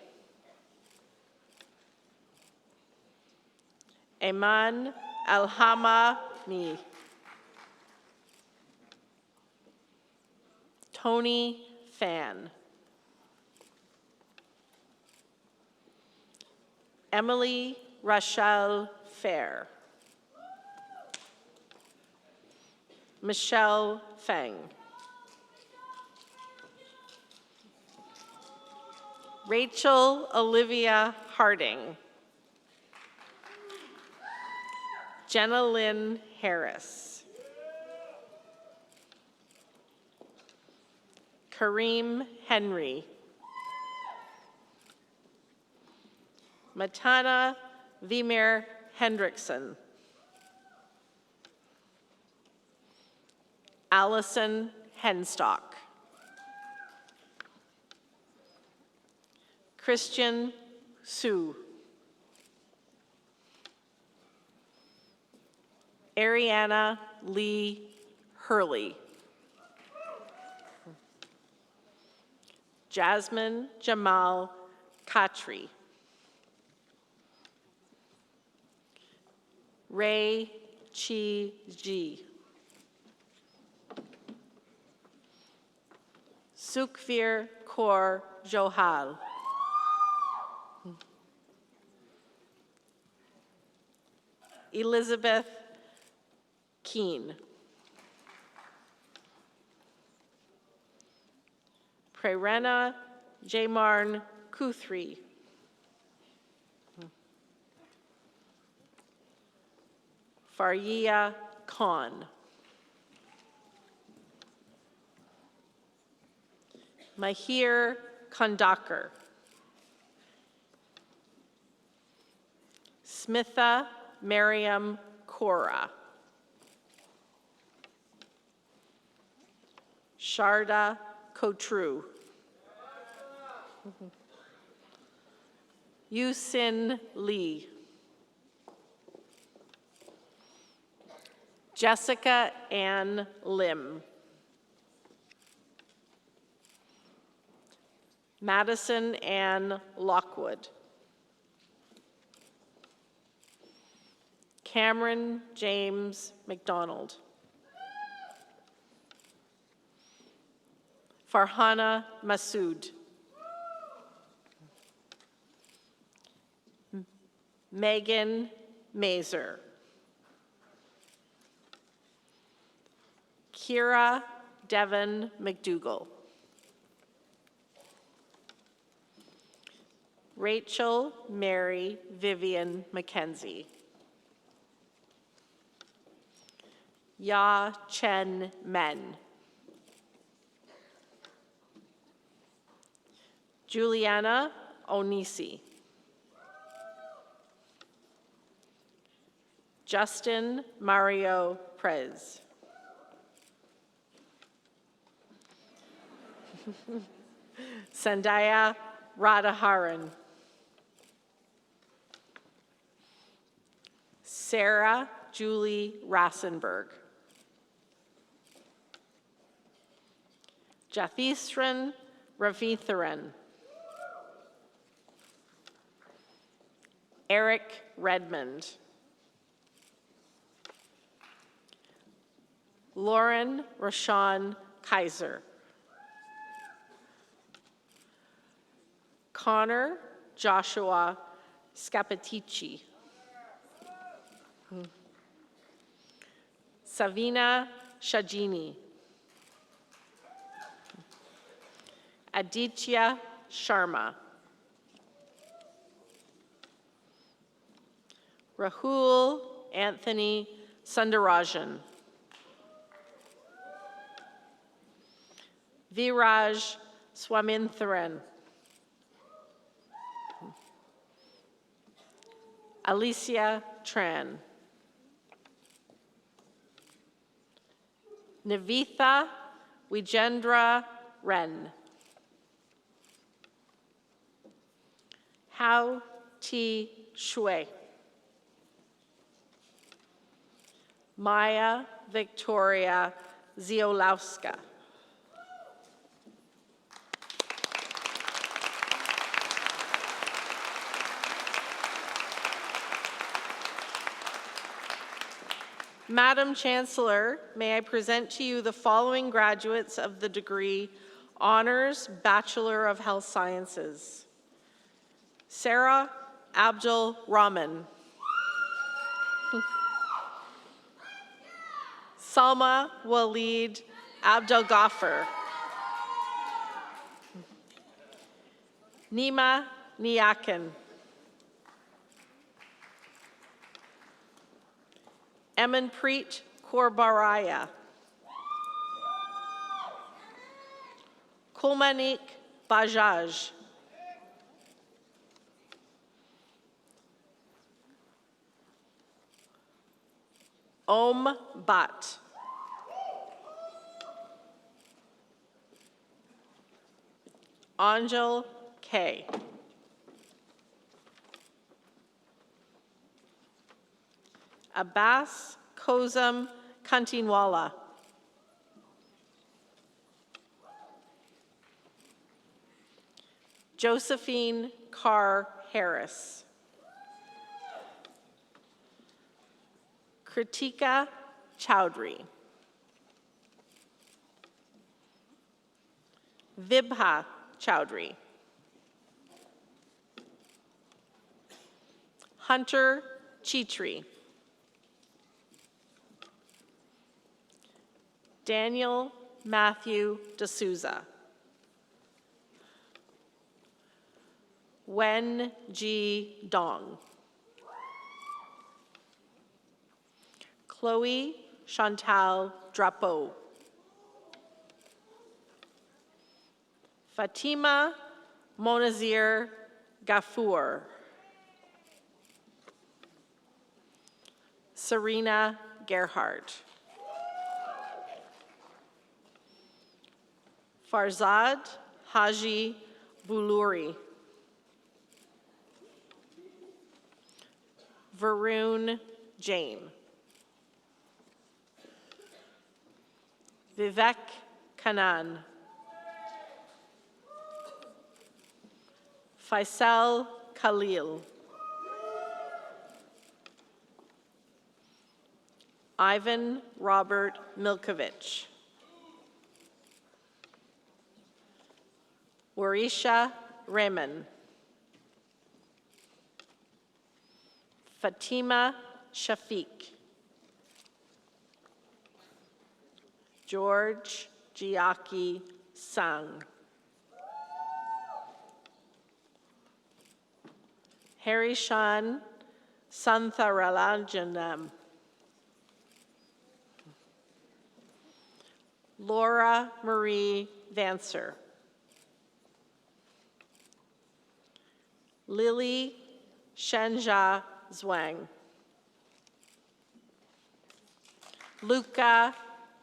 Eman Alhama Mi. Tony Fan. Emily Rachel Fair. Michelle Feng. Rachel Olivia Harding. Jenna Lynn Harris. Kareem Henry. Matana Vimir Hendrickson. Allison Henstock. Christian Su. Ariana Lee Hurley. Jasmine Jamal Khatri. Ray Chi Ji. Sukhvir Kaur Johal. Elizabeth Keene. Prerena Jamarn Kuthri. Faria Khan. Mahir Kandakar. Smitha Mariam Kora. Sharda Kotru. Yusin Lee. Jessica Ann Lim. Madison Ann Lockwood. Cameron James McDonald. Farhana Masood. Megan Mazer. Kira Devon McDougall. Rachel Mary Vivian McKenzie. Ya Chen Men. Juliana Onisi. Justin Mario Prez. Sandaya Radhaharan. Sarah Julie Rassenberg. Jathistran Ravitharan. Eric Redmond. Lauren Rashawn Kaiser. Connor Joshua Scapitici. Savina Shajini. Aditya Sharma. Rahul Anthony Sundarajan. Viraj Swamintharan. Alicia Tran. Nivitha Wijendra Ren. Hao Ti Shui. Maya Victoria Ziolowska. Madam Chancellor, may I present to you the following graduates of the degree Honors Bachelor of Health Sciences. Sarah Abdul Rahman. Salma Waleed Abdel Ghaffar. Nima Niakin. Emanpreet Kaur. Kulmanik Bajaj. Om Bhatt. Anjal K. Abbas Kozam Kantinwala. Josephine Carr Harris. Kritika Chowdhury. Vibha Chowdhury. Hunter Chitri. Daniel Matthew D'Souza. Wen Ji Dong. Chloe Chantal Drapeau. Fatima Monazir Gafour. Serena Gerhardt. Farzad Haji Buluri. Varun Jain. Vivek Kanan. Faisal Khalil. Ivan Robert Milkovich. Warisha Raymond. Fatima Shafiq. George Giaki Sang. Harishan Santharajanam. Laura Marie Vancer. Lily Shanja Zhuang. Luka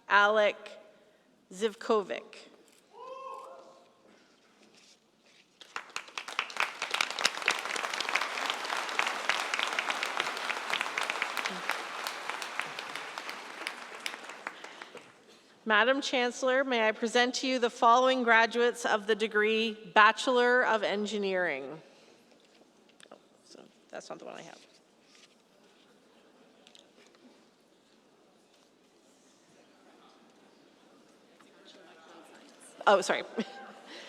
Alec Zivkovic. Madam Chancellor, may I present to you the following graduates of the degree Bachelor of Engineering. Oh, so that's not the one I have. Oh, sorry.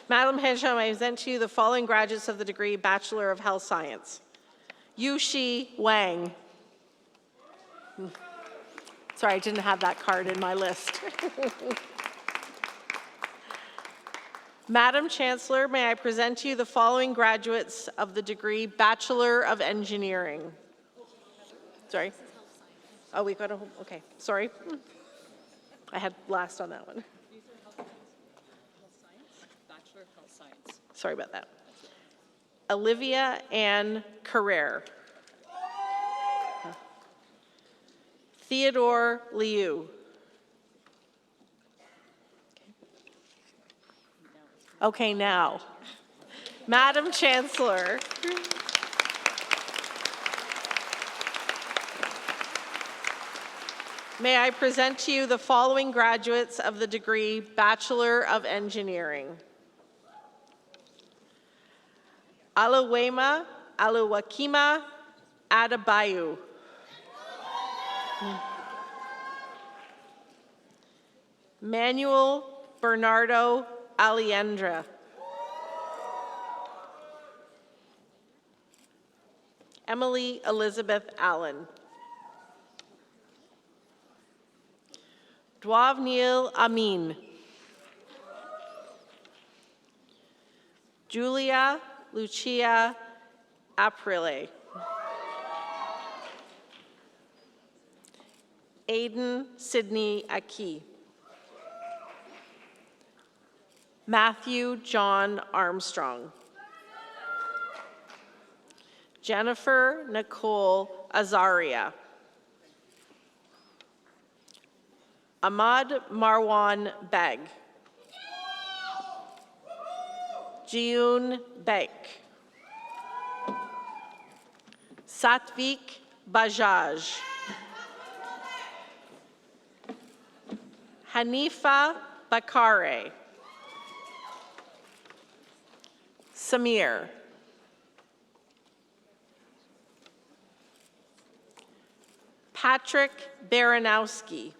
Madam Chancellor, may I present to you the following graduates of the degree Bachelor of Health Science. Yushi Wang. Sorry, I didn't have that card in my list. Madam Chancellor, may I present to you the following graduates of the degree Bachelor of Engineering. Sorry? Oh, we got a, okay, sorry. I had last on that one. Bachelor of Health Science. Sorry about that. Olivia Ann Carrere. Theodore Liu. Okay, now. Madam Chancellor. May I present to you the following graduates of the degree Bachelor of Engineering. Aluwema Aluwakima Adebayo. Manuel Bernardo Aliendra. Emily Elizabeth Allen. Dwavneil Amin. Julia Lucia Aprile. Aiden Sidney Aki. Matthew John Armstrong. Jennifer Nicole Azaria. Ahmad Marwan Beg. Jiyun Beg. Satvik Bajaj. Hanifa Bakare. Samir. Patrick Baranowski.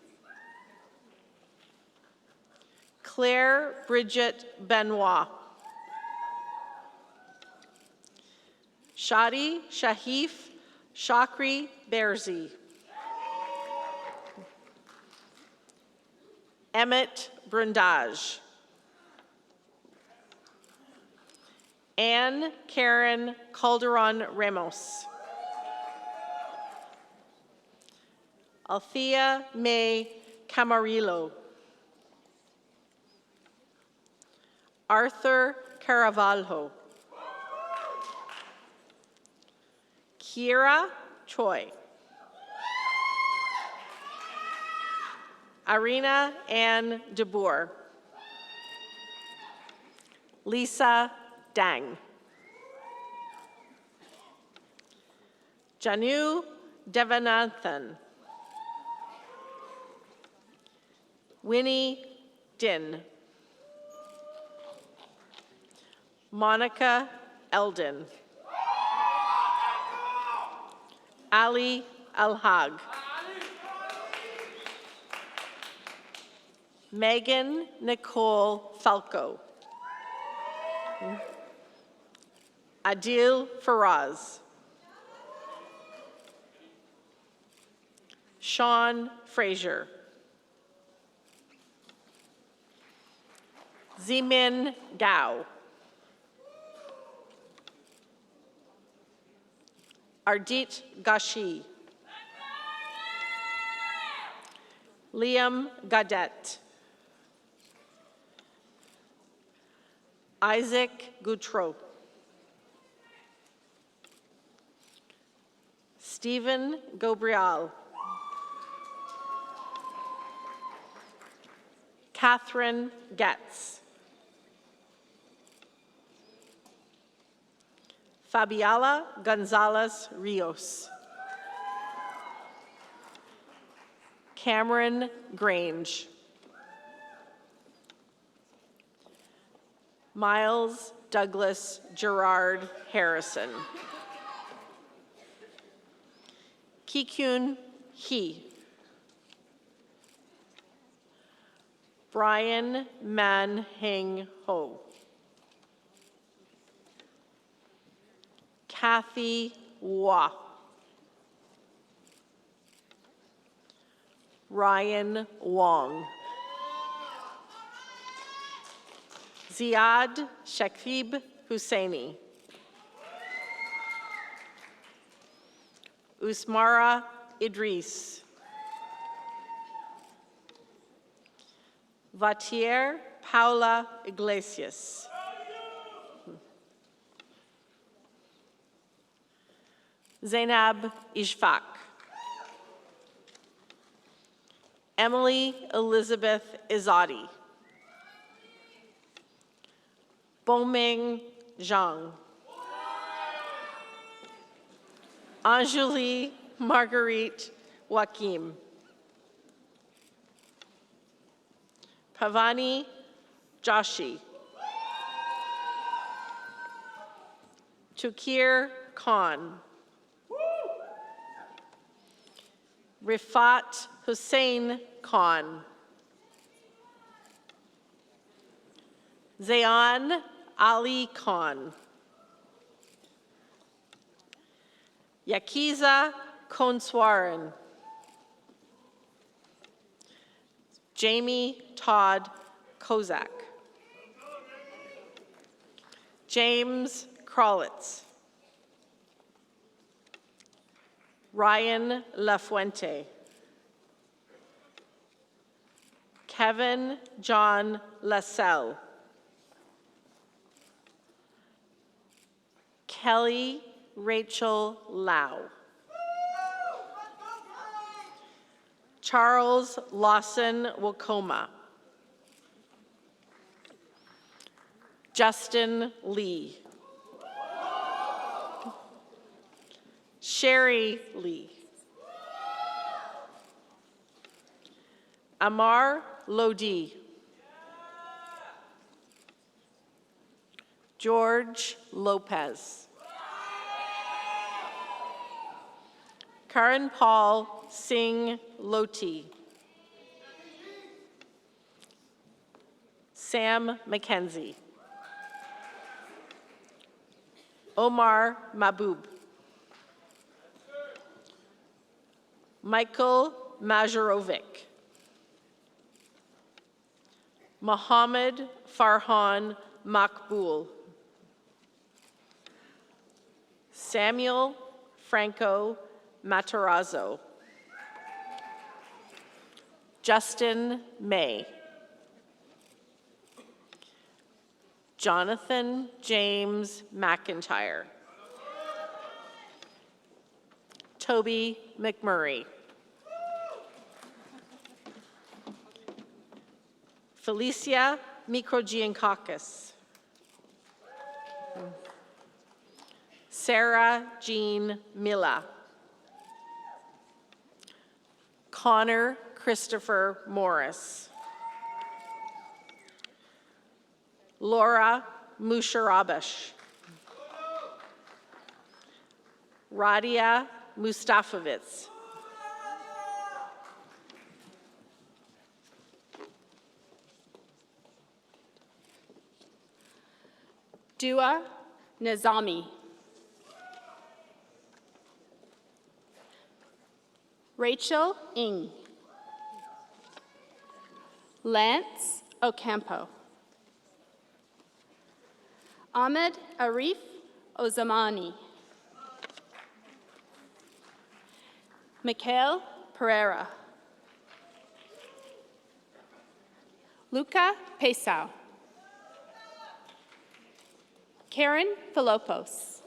Claire Bridget Benoit. Shadi Shahif Shakri Berzi. Emmett Brundage. Anne Karen Calderon Ramos. Althea May Camarillo. Arthur Caravalho. Kira Choi. Irina Ann DeBoer. Lisa Dang. Janu Devanathan. Winnie Din. Monica Eldon. Ali Alhag. Megan Nicole Falco. Adil Faraz. Sean Frazier. Zimin Gao. Ardit Gashi. Liam Gadet. Isaac Goutreau. Stephen Gobrial. Catherine Getz. Fabiala Gonzalez Rios. Cameron Grange. Miles Douglas Gerard Harrison. Kikun He. Brian Man Heng Ho. Kathy Wah. Ryan Wong. Ziad Shakib Husseini. Usmara Idris. Vatier Paula Iglesias. Zainab Ishfaq. Emily Elizabeth Izadi. Boming Zhang. Anjali Marguerite Joaquim. Pavani Joshi. Chukir Khan. Rifat Hussein Khan. Zayan Ali Khan. Yakiza Konswaran. Jamie Todd Kozak. James Krolitz. Ryan Lafuente. Kevin John Lassell. Kelly Rachel Lau. Charles Lawson Wakoma. Justin Lee. Sherry Lee. Amar Lodi. George Lopez. Karan Paul Singh Loti. Sam McKenzie. Omar Mahbub. Michael Majerovic. Mohammed Farhan Makbul. Samuel Franco Matarazzo. Justin May. Jonathan James McIntyre. Toby McMurray. Felicia Mikrogiankakis. Sarah Jean Milla. Connor Christopher Morris. Laura Musharabash. Radia Mustafovitz. Dua Nizami. Rachel Ng. Lance Ocampo. Ahmed Arif Ozamani. Mikhail Pereira. Luca Pesau. Karen Philopos.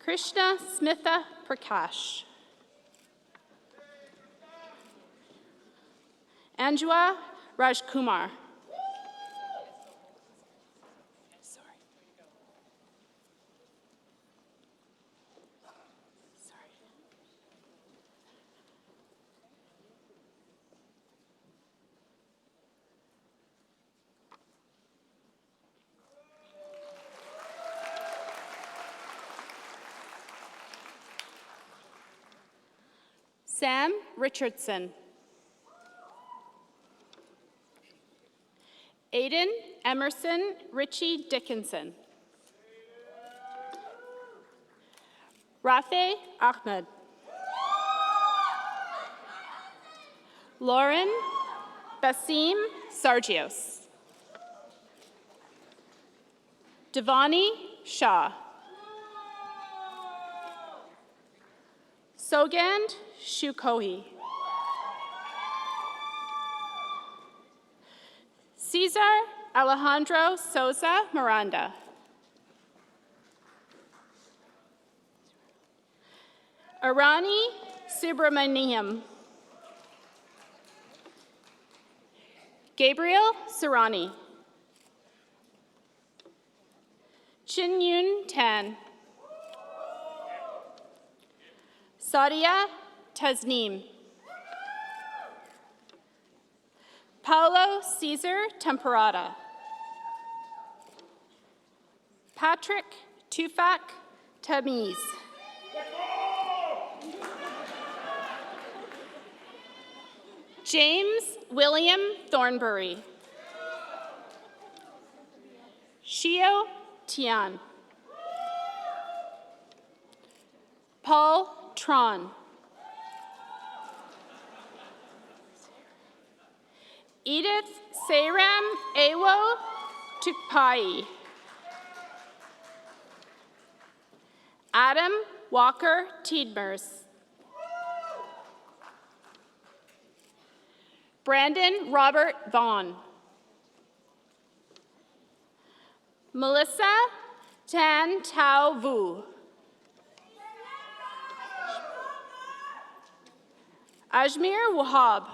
Krishna Smitha Prakash. Anjua Rajkumar. Sam Richardson. Aiden Emerson Richie Dickinson. Rafe Ahmed. Lauren Basim Sargios. Devani Shah. Sogand Shukohi. Cesar Alejandro Sosa Miranda. Arani Subramaniam. Gabriel Sarani. Chin Yun Tan. Sadia Tasneem. Paulo Cesar Temperata. Patrick Tufak Tamiz. James William Thornbury. Shio Tian. Paul Tron. Edith Seiram Ewo Tukpai. Adam Walker Tiedmers. Brandon Robert Vaughn. Melissa Tan Tao Vu. Ajmer Wahab.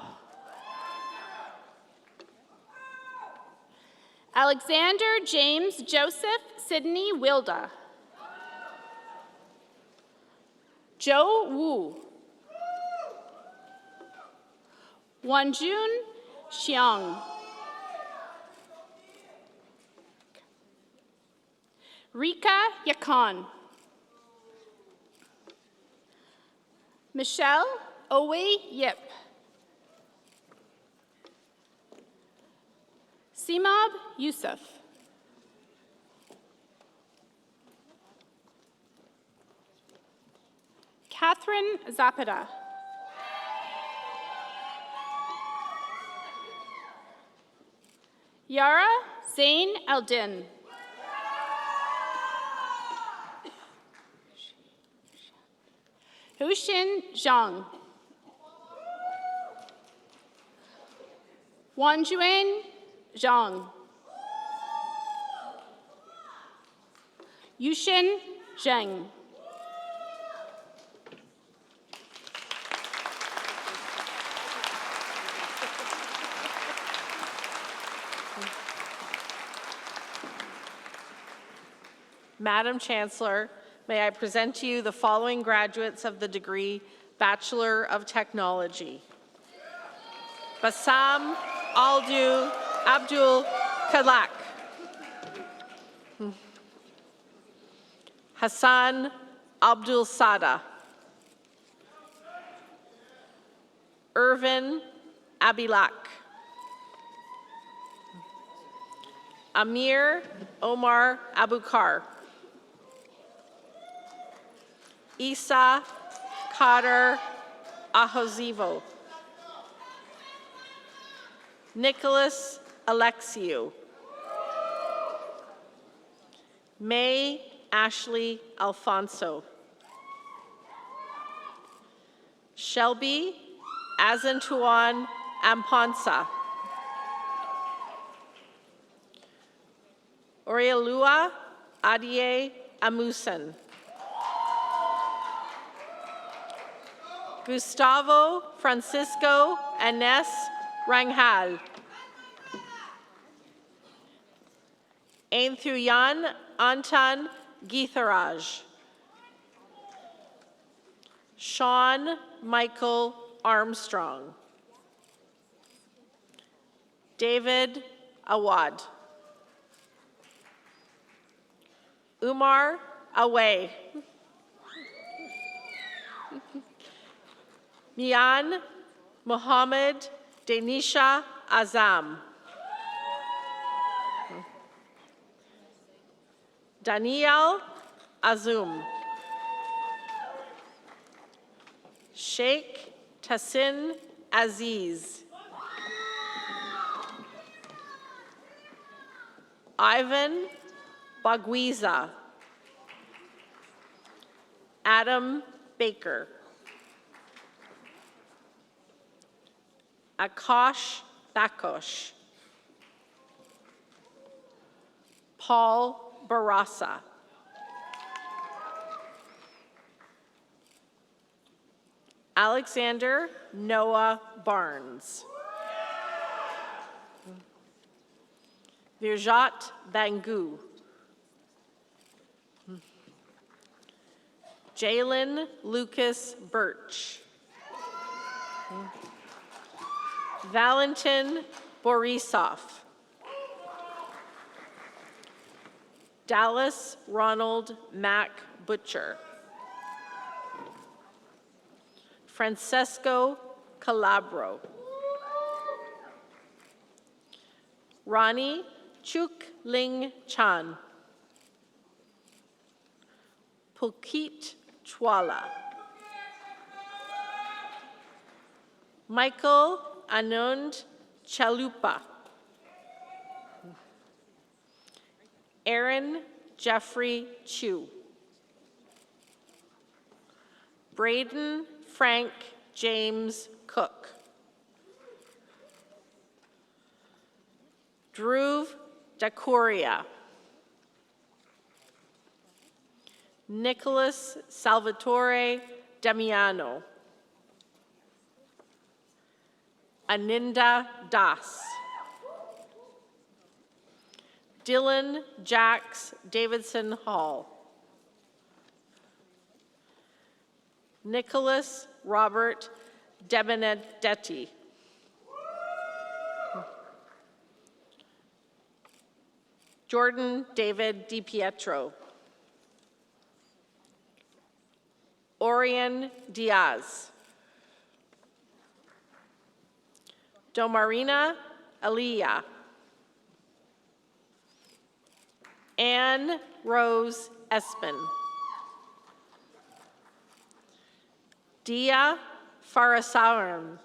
Alexander James Joseph Sidney Wilda. Joe Wu. Wanjun Xiang. Rika Yakan. Michelle Owe Yip. Simab Yusuf. Catherine Zapata. Yara Zain Eldin. Huxin Zhang. Wanjuan Zhang. Yushin Zheng. Madam Chancellor, may I present to you the following graduates of the degree Bachelor of Technology. Bassam Abdul Kalak. Hassan Abdul Sada. Irvin Abilak. Amir Omar Abukar. Isa Kader Ahozivo. Nicholas Alexiou. May Ashley Alfonso. Shelby Azantuan Amponsa. Orielua Adie Amusen. Gustavo Francisco Enes Ranghal. Ainthuyan Antan Githaraj. Sean Michael Armstrong. David Awad. Umar Away. Mian Mohammed Denisha Azam. Daniel Azum. Sheikh Tassin Aziz. Ivan Bagwiza. Adam Baker. Akash Bakosh. Paul Barasa. Alexander Noah Barnes. Virjat Bangu. Jalen Lucas Birch. Valentin Borisov. Dallas Ronald Mack Butcher. Francesco Calabro. Ronnie Chuk Ling Chan. Pulkit Chwala. Michael Anand Chalupa. Aaron Jeffrey Chu. Braden Frank James Cook. Dhruv Dakuria. Nicholas Salvatore Damiano. Aninda Das. Dylan Jax Davidson Hall. Nicholas Robert Debenedetti. Jordan David DiPietro. Orion Diaz. Domarina Aliyah. Anne Rose Espin. Dia Farasaran.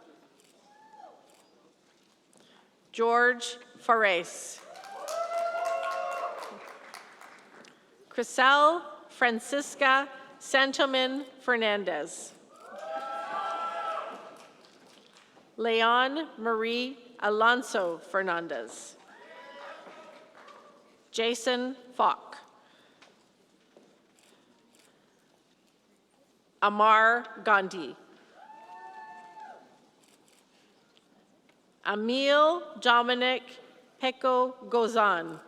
George Fares. Crisel Francisca Santomin Fernandez. Leon Marie Alonso Fernandez. Jason Falk. Amar Gandhi. Emil Dominic Peko Gozan.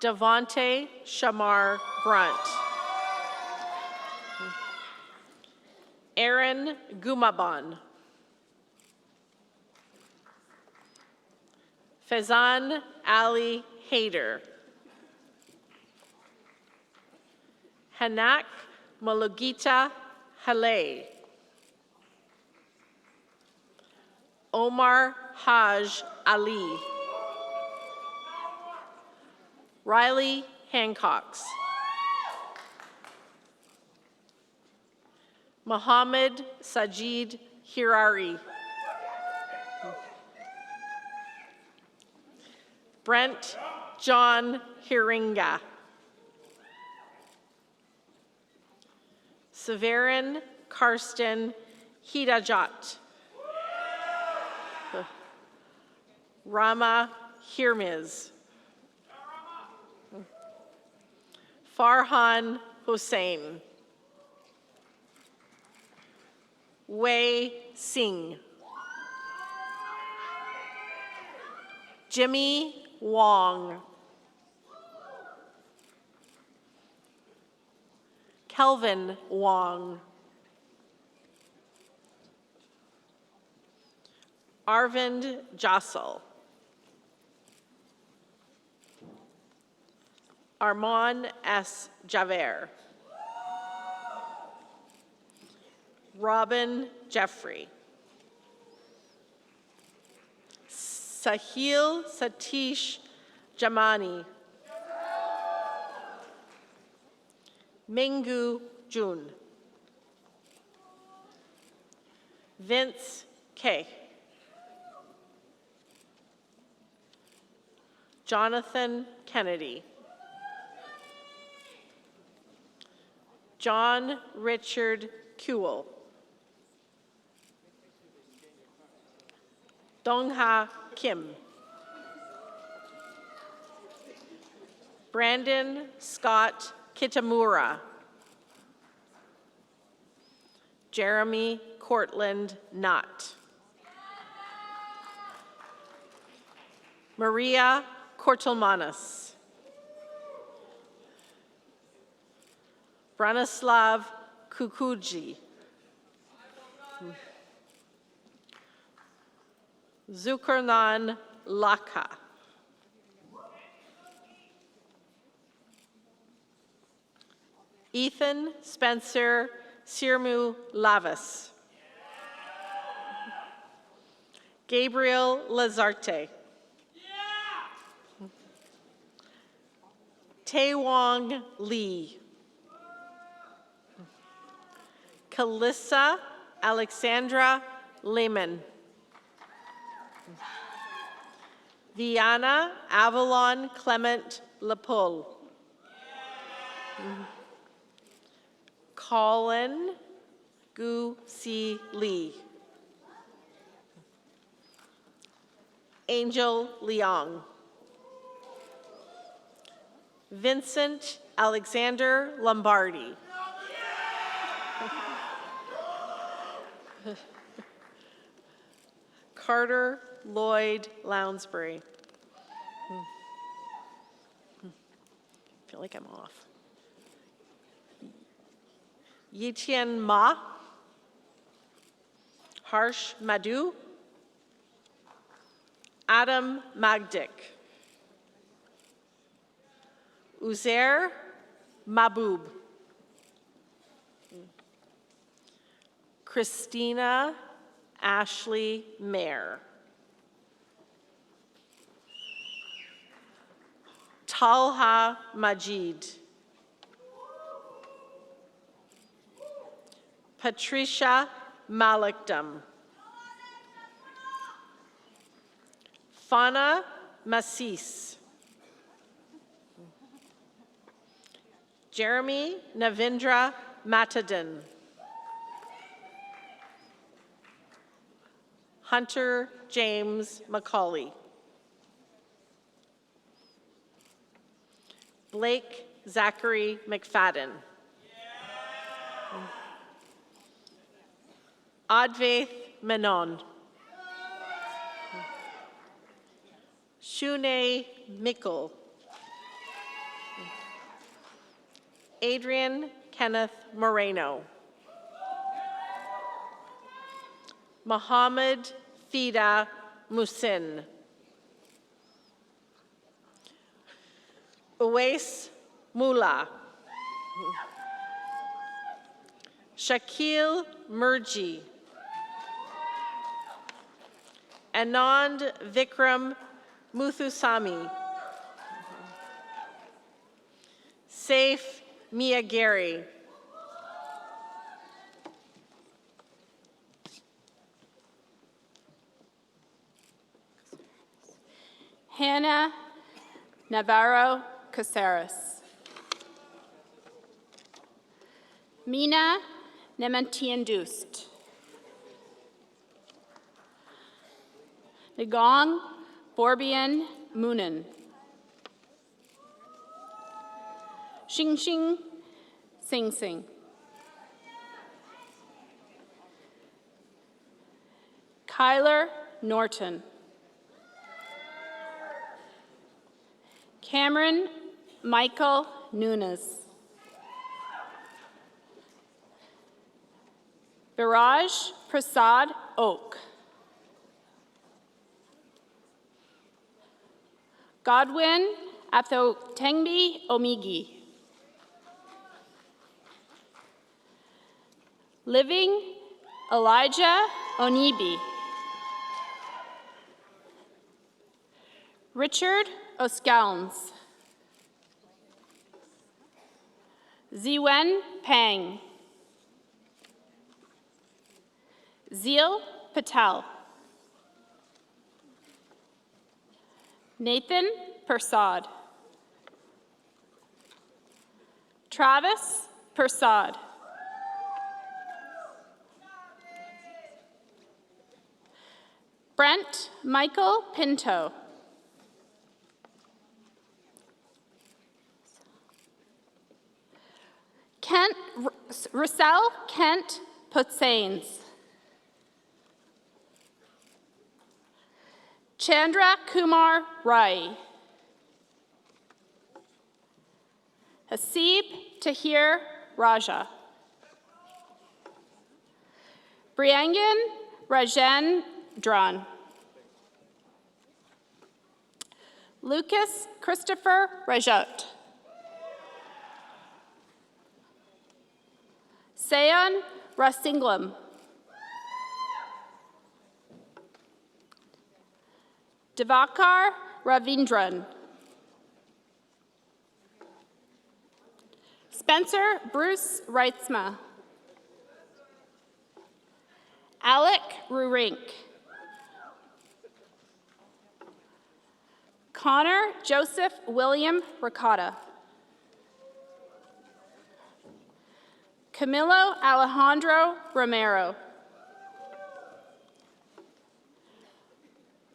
Devonte Shamar Brunt. Aaron Gumaban. Fezan Ali Haider. Hanak Malugita Haleh. Omar Haj Ali. Riley Hancocks. Mohammed Sajid Hirari. Brent John Hiringa. Severin Karsten Hidajat. Rama Hirmiz. Farhan Hussain. Wei Singh. Jimmy Wong. Kelvin Wong. Arvind Jossel. Armand S. Javert. Robin Jeffrey. Sahil Satish Jamani. Mingu Jun. Vince K. Jonathan Kennedy. John Richard Kuehl. Dongha Kim. Brandon Scott Kitamura. Jeremy Cortland Knott. Maria Kortelmanis. Branislav Kukuji. Zulkarnain Laka. Ethan Spencer Sirmu Lavis. Gabriel Lazarte. Taewong Lee. Kalissa Alexandra Lehman. Viana Avalon Clement Lepole. Colin Gu Si Lee. Angel Leong. Vincent Alexander Lombardi. Carter Lloyd Lounsbury. I feel like I'm off. Yitian Ma. Harsh Madhu. Adam Magdik. Uzair Maboob. Christina Ashley Mayer. Talha Majid. Patricia Malikdom. Fana Masis. Jeremy Navindra Matadin. Hunter James McCauley. Blake Zachary McFadden. Advaith Menon. Shune Mickle. Adrian Kenneth Moreno. Mohammed Fida Musin. Uwais Mullah. Shakil Murji. Anand Vikram Muthusamy. Saif Miyagiri. Hannah Navarro Caceres. Mina Nementiendust. Nagong Borbian Moonen. Xingxing Sing Sing. Kyler Norton. Cameron Michael Nunes. Biraj Prasad Oak. Godwin Athotengbi Omigi. Living Elijah Onibi. Richard Oscowns. Ziwen Pang. Zeel Patel. Nathan Persad. Travis Persad. Brent Michael Pinto. Russell Kent Putsains. Chandra Kumar Rai. Hasib Tahir Raja. Briangan Rajan Dran. Lucas Christopher Rajot. Sayan Rasinglam. Divakar Ravindran. Spencer Bruce Reitzma. Alec Rurink. Connor Joseph William Ricotta. Camilo Alejandro Romero.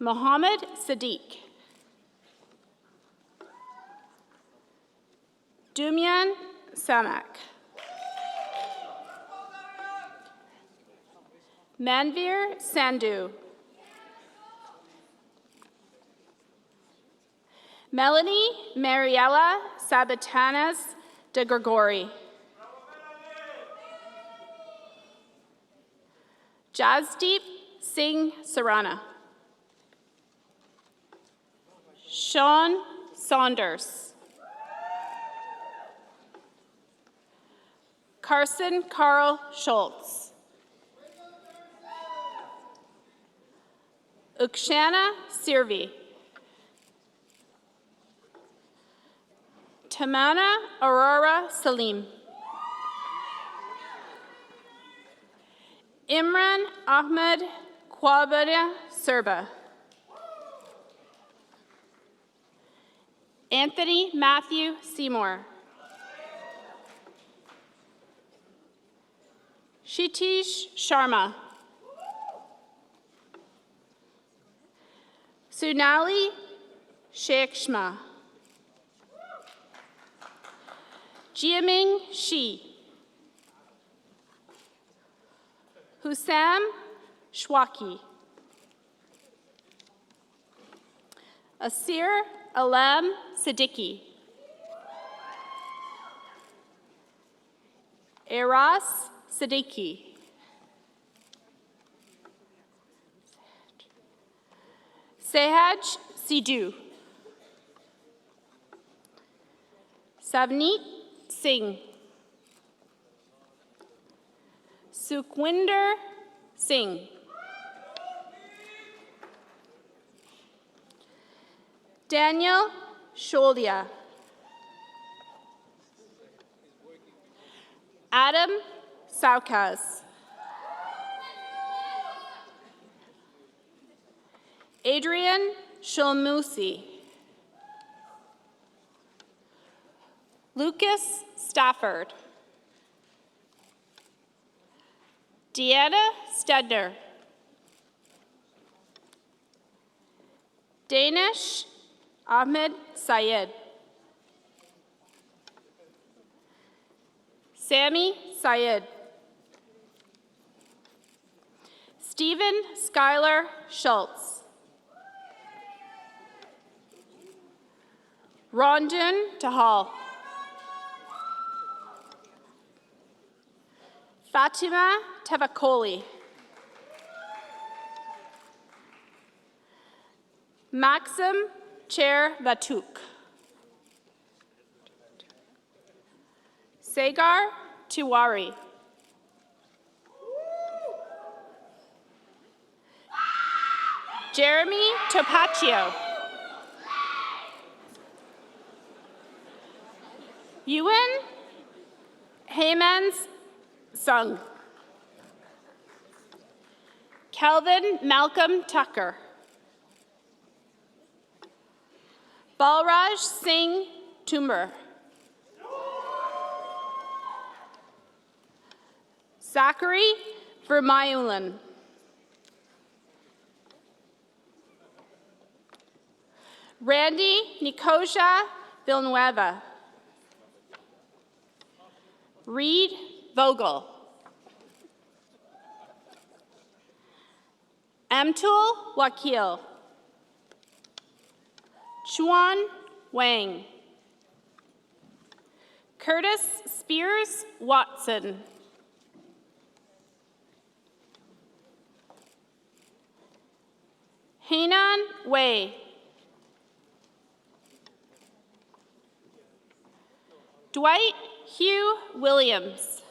Mohammed Sadiq. Dumyan Samak. Manvir Sandhu. Melanie Mariella Sabatanas de Gregori. Jasdeep Singh Sarana. Sean Saunders. Carson Carl Schultz. Ukshana Sirvi. Tamana Aurora Salim. Imran Ahmed Kwabada Serba. Anthony Matthew Seymour. Shitish Sharma. Sunali Shekshma. Jiaming Shi. Hussam Shwaki. Asir Alam Siddiqui. Eras Siddiqui. Sehaj Sidhu. Savneet Singh. Sukhwinder Singh. Daniel Sholia. Adam Saukaz. Adrian Shulmusi. Lucas Stafford. Deanna Stedner. Danish Ahmed Syed. Sammy Syed. Stephen Schuyler Schultz. Rondun Tahal. Fatima Tavakoli. Maxim Chair Vatuk. Sagar Tiwari. Jeremy Topaccio. Ewan Haymans Sung. Kelvin Malcolm Tucker. Balraj Singh Tumber. Zachary Vermeulen. Randy Nicosia Villanueva. Reed Vogel. Amtul Wakil. Chuan Wang. Curtis Spears Watson. Hainan Wei. Dwight Hugh Williams.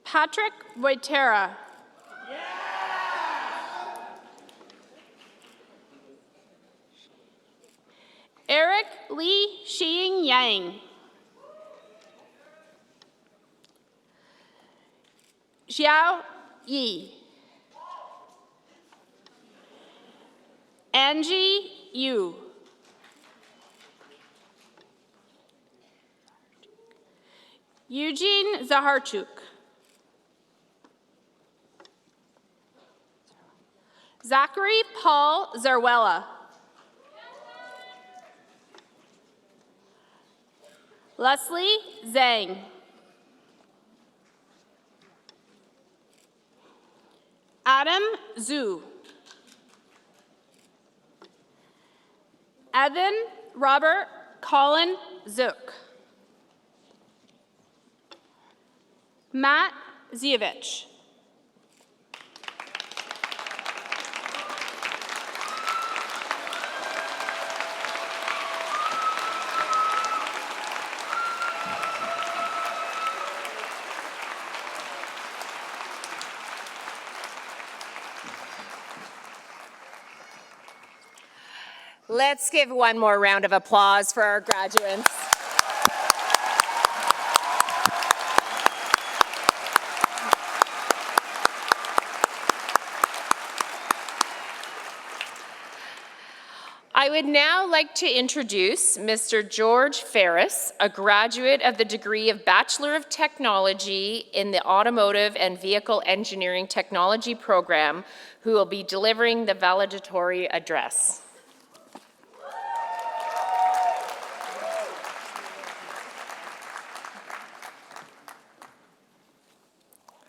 Patrick Voitera. Eric Lee Shiying Yang. Xiao Yi. Angie Yu. Eugene Zaharchuk. Zachary Paul Zarwella. Leslie Zhang. Adam Zhu. Evan Robert Colin Zook. Matt Zievich. Let's give one more round of applause for our graduates. I would now like to introduce Mr. George Ferris, a graduate of the degree of Bachelor of Technology in the Automotive and Vehicle Engineering Technology program, who will be delivering the valedictory address.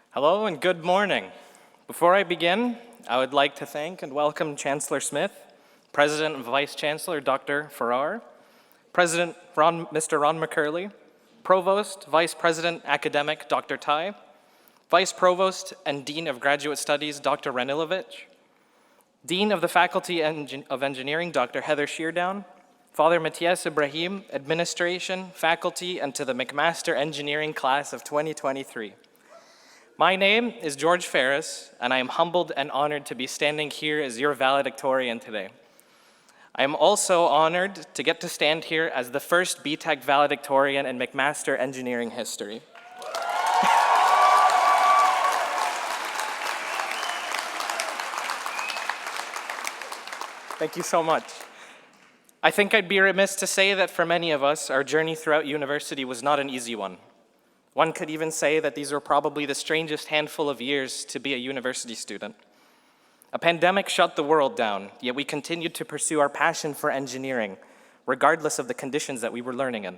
Hello and good morning. Before I begin, I would like to thank and welcome Chancellor Smith, President and Vice Chancellor Dr. Farrar, President Mr. Ron McCurley, Provost, Vice President Academic Dr. Tai, Vice Provost and Dean of Graduate Studies Dr. Ranilovich, Dean of the Faculty of Engineering Dr. Heather Sheardown, Father Matthias Ibrahim, Administration, Faculty, and to the McMaster Engineering Class of 2023. My name is George Ferris, and I am humbled and honored to be standing here as your valedictorian today. I am also honored to get to stand here as the first BTEC valedictorian in McMaster engineering history. Thank you so much. I think I'd be remiss to say that for many of us, our journey throughout university was not an easy one. One could even say that these were probably the strangest handful of years to be a university student. A pandemic shut the world down, yet we continued to pursue our passion for engineering, regardless of the conditions that we were learning in.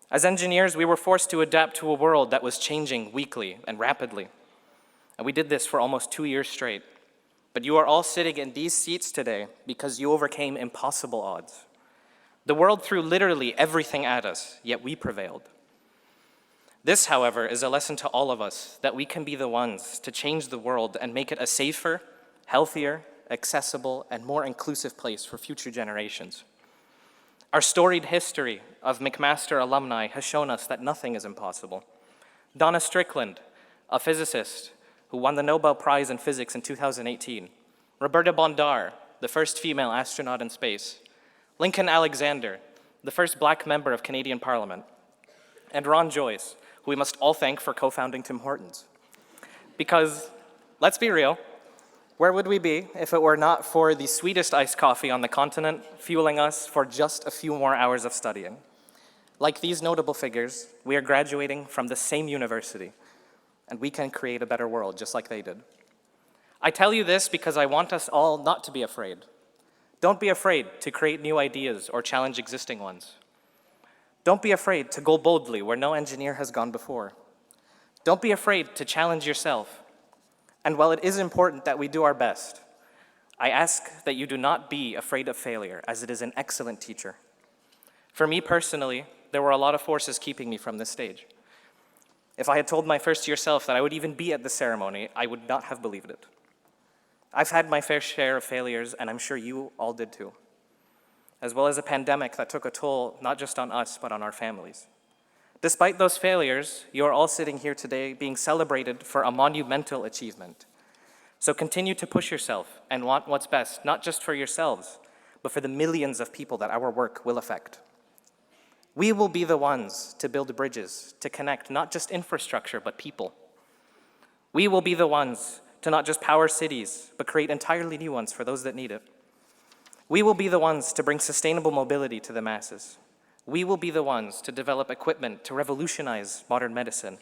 As engineers, we were forced to adapt to a world that was changing weekly and rapidly. And we did this for almost 2 years straight. But you are all sitting in these seats today because you overcame impossible odds. The world threw literally everything at us, yet we prevailed. This, however, is a lesson to all of us that we can be the ones to change the world and make it a safer, healthier, accessible, and more inclusive place for future generations. Our storied history of McMaster alumni has shown us that nothing is impossible. Donna Strickland, a physicist who won the Nobel Prize in Physics in 2018. Roberta Bondar, the first female astronaut in space. Lincoln Alexander, the first Black member of Canadian Parliament. And Ron Joyce, who we must all thank for co-founding Tim Hortons. Because, let's be real, where would we be if it were not for the sweetest iced coffee on the continent, fueling us for just a few more hours of studying? Like these notable figures, we are graduating from the same university, and we can create a better world just like they did. I tell you this because I want us all not to be afraid. Don't be afraid to create new ideas or challenge existing ones. Don't be afraid to go boldly where no engineer has gone before. Don't be afraid to challenge yourself. And while it is important that we do our best, I ask that you do not be afraid of failure, as it is an excellent teacher. For me personally, there were a lot of forces keeping me from this stage. If I had told my first-year self that I would even be at the ceremony, I would not have believed it. I've had my fair share of failures, and I'm sure you all did too. as well as a pandemic that took a toll not just on us, but on our families. Despite those failures, you are all sitting here today being celebrated for a monumental achievement. So continue to push yourself and want what's best, not just for yourselves, but for the millions of people that our work will affect. We will be the ones to build bridges, to connect not just infrastructure, but people. We will be the ones to not just power cities, but create entirely new ones for those that need it. We will be the ones to bring sustainable mobility to the masses. We will be the ones to develop equipment to revolutionize modern medicine.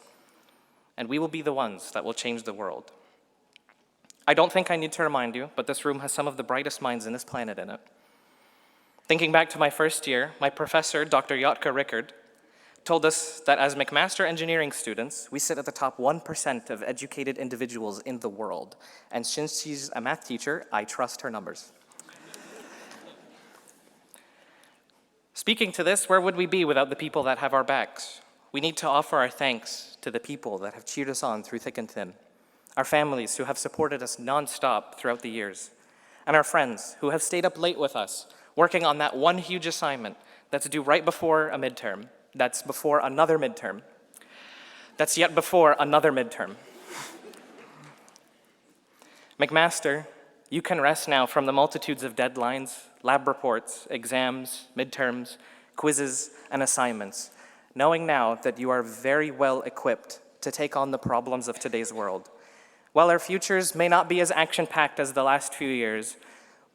And we will be the ones that will change the world. I don't think I need to remind you, but this room has some of the brightest minds in this planet in it. Thinking back to my first year, my professor, Dr. Jotka Rickard, told us that as McMaster engineering students, we sit at the top 1% of educated individuals in the world. And since she's a math teacher, I trust her numbers. Speaking to this, where would we be without the people that have our backs? We need to offer our thanks to the people that have cheered us on through thick and thin, our families who have supported us nonstop throughout the years, and our friends who have stayed up late with us, working on that one huge assignment that's due right before a midterm, that's before another midterm, that's yet before another midterm. McMaster, you can rest now from the multitudes of deadlines, lab reports, exams, midterms, quizzes, and assignments, knowing now that you are very well equipped to take on the problems of today's world. While our futures may not be as action-packed as the last few years,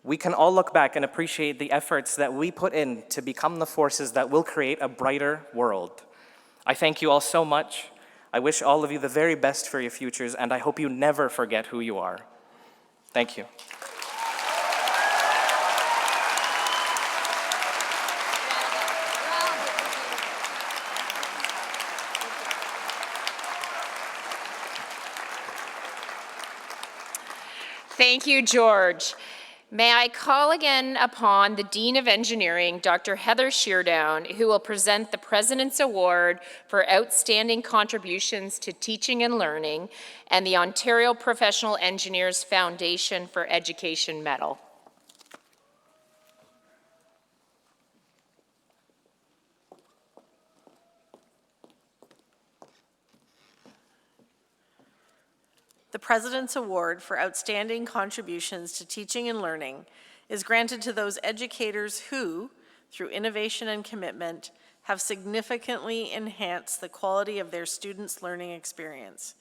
we can all look back and appreciate the efforts that we put in to become the forces that will create a brighter world. I thank you all so much. I wish all of you the very best for your futures, and I hope you never forget who you are. Thank you. Thank you, George. May I call again upon the Dean of Engineering, Dr. Heather Sheardown, who will present the President's Award for Outstanding Contributions to Teaching and Learning and the Ontario Professional Engineers Foundation for Education Medal. The President's Award for Outstanding Contributions to Teaching and Learning is granted to those educators who, through innovation and commitment, have significantly enhanced the quality of their students' learning experience.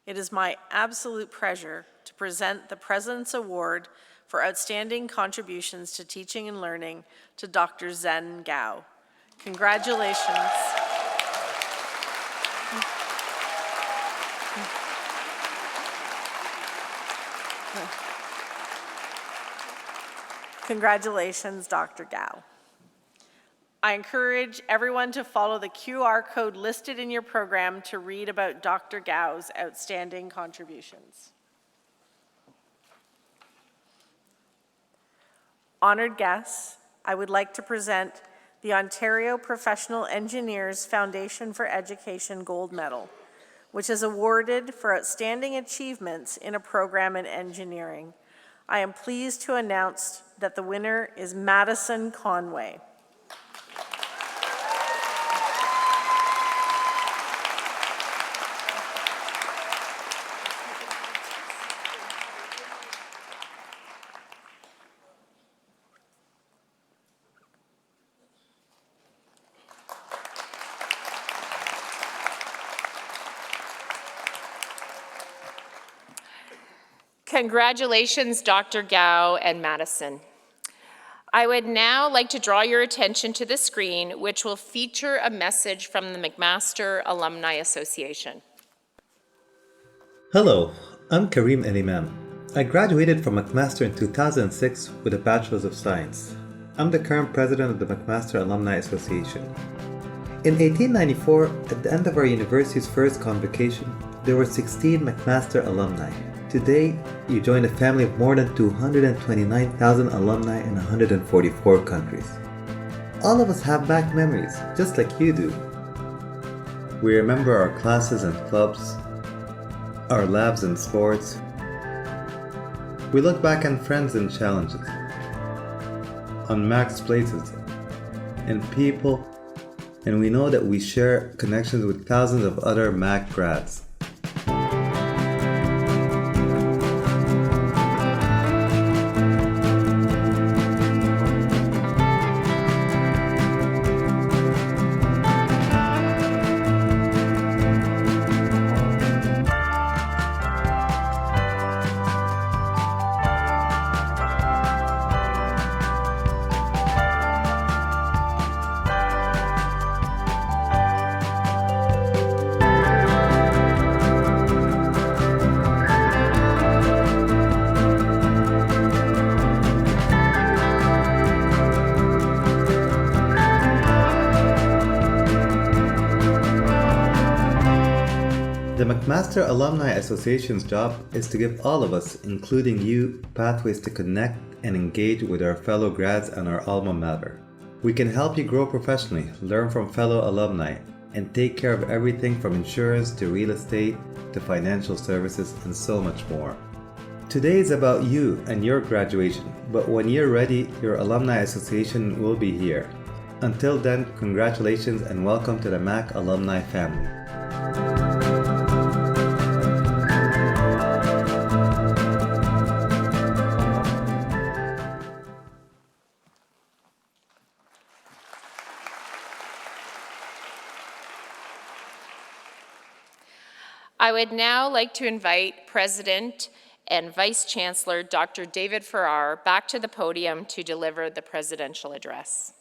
It is my absolute pleasure to present the President's Award for Outstanding Contributions to Teaching and Learning to Dr. Zhen Gao. Congratulations. Congratulations, Dr. Gao. I encourage everyone to follow the QR code listed in your program to read about Dr. Gao's outstanding contributions. Honored guests, I would like to present the Ontario Professional Engineers Foundation for Education Gold Medal, which is awarded for outstanding achievements in a program in engineering. I am pleased to announce that the winner is Madison Conway. Congratulations, Dr. Gao and Madison. I would now like to draw your attention to the screen, which will feature a message from the McMaster Alumni Association. Hello, I'm Kareem El-Imam. I graduated from McMaster in 2006 with a Bachelor's of Science. I'm the current president of the McMaster Alumni Association. In 1894, at the end of our university's first convocation, there were 16 McMaster alumni. Today, you join a family of more than 229,000 alumni in 144 countries. All of us have back memories, just like you do. We remember our classes and clubs, our labs and sports. We look back on friends and challenges. on Mac's places and people, and we know that we share connections with thousands of other Mac grads. The McMaster Alumni Association's job is to give all of us, including you, pathways to connect and engage with our fellow grads and our alma mater. We can help you grow professionally, learn from fellow alumni, and take care of everything from insurance to real estate to financial services and so much more. Today is about you and your graduation, but when you're ready, your Alumni Association will be here. Until then, congratulations and welcome to the Mac Alumni family. I would now like to invite President and Vice Chancellor Dr. David Farrar back to the podium to deliver the presidential address.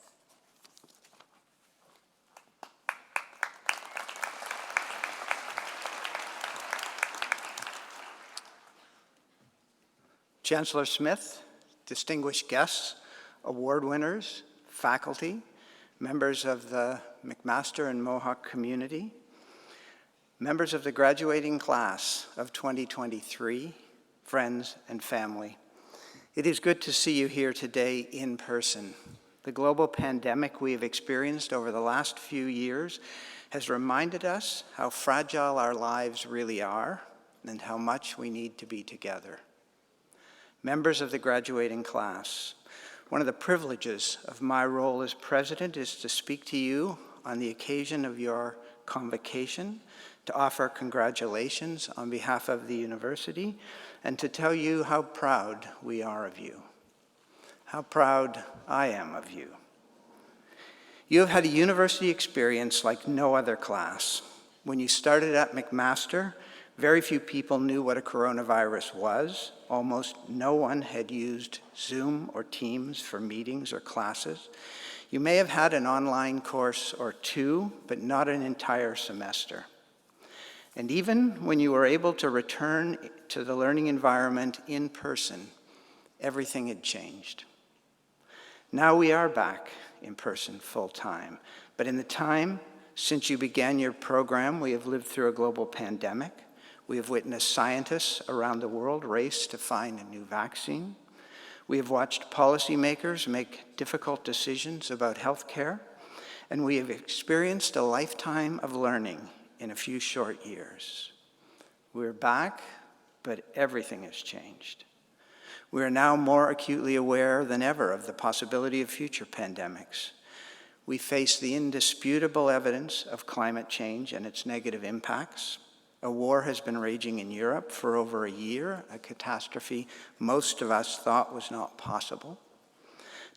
Chancellor Smith, distinguished guests, award winners, faculty, members of the McMaster and Mohawk community, members of the graduating class of 2023, friends and family. It is good to see you here today in person. The global pandemic we have experienced over the last few years has reminded us how fragile our lives really are and how much we need to be together. Members of the graduating class, one of the privileges of my role as president is to speak to you on the occasion of your convocation, to offer congratulations on behalf of the university, and to tell you how proud we are of you, how proud I am of you. You have had a university experience like no other class. When you started at McMaster, very few people knew what a coronavirus was. Almost no one had used Zoom or Teams for meetings or classes. You may have had an online course or two, but not an entire semester. And even when you were able to return to the learning environment in person, everything had changed. Now we are back in person full time, but in the time since you began your program, we have lived through a global pandemic. We have witnessed scientists around the world race to find a new vaccine. We have watched policymakers make difficult decisions about healthcare, and we have experienced a lifetime of learning in a few short years. We're back, but everything has changed. We are now more acutely aware than ever of the possibility of future pandemics. We face the indisputable evidence of climate change and its negative impacts. A war has been raging in Europe for over a year, a catastrophe most of us thought was not possible.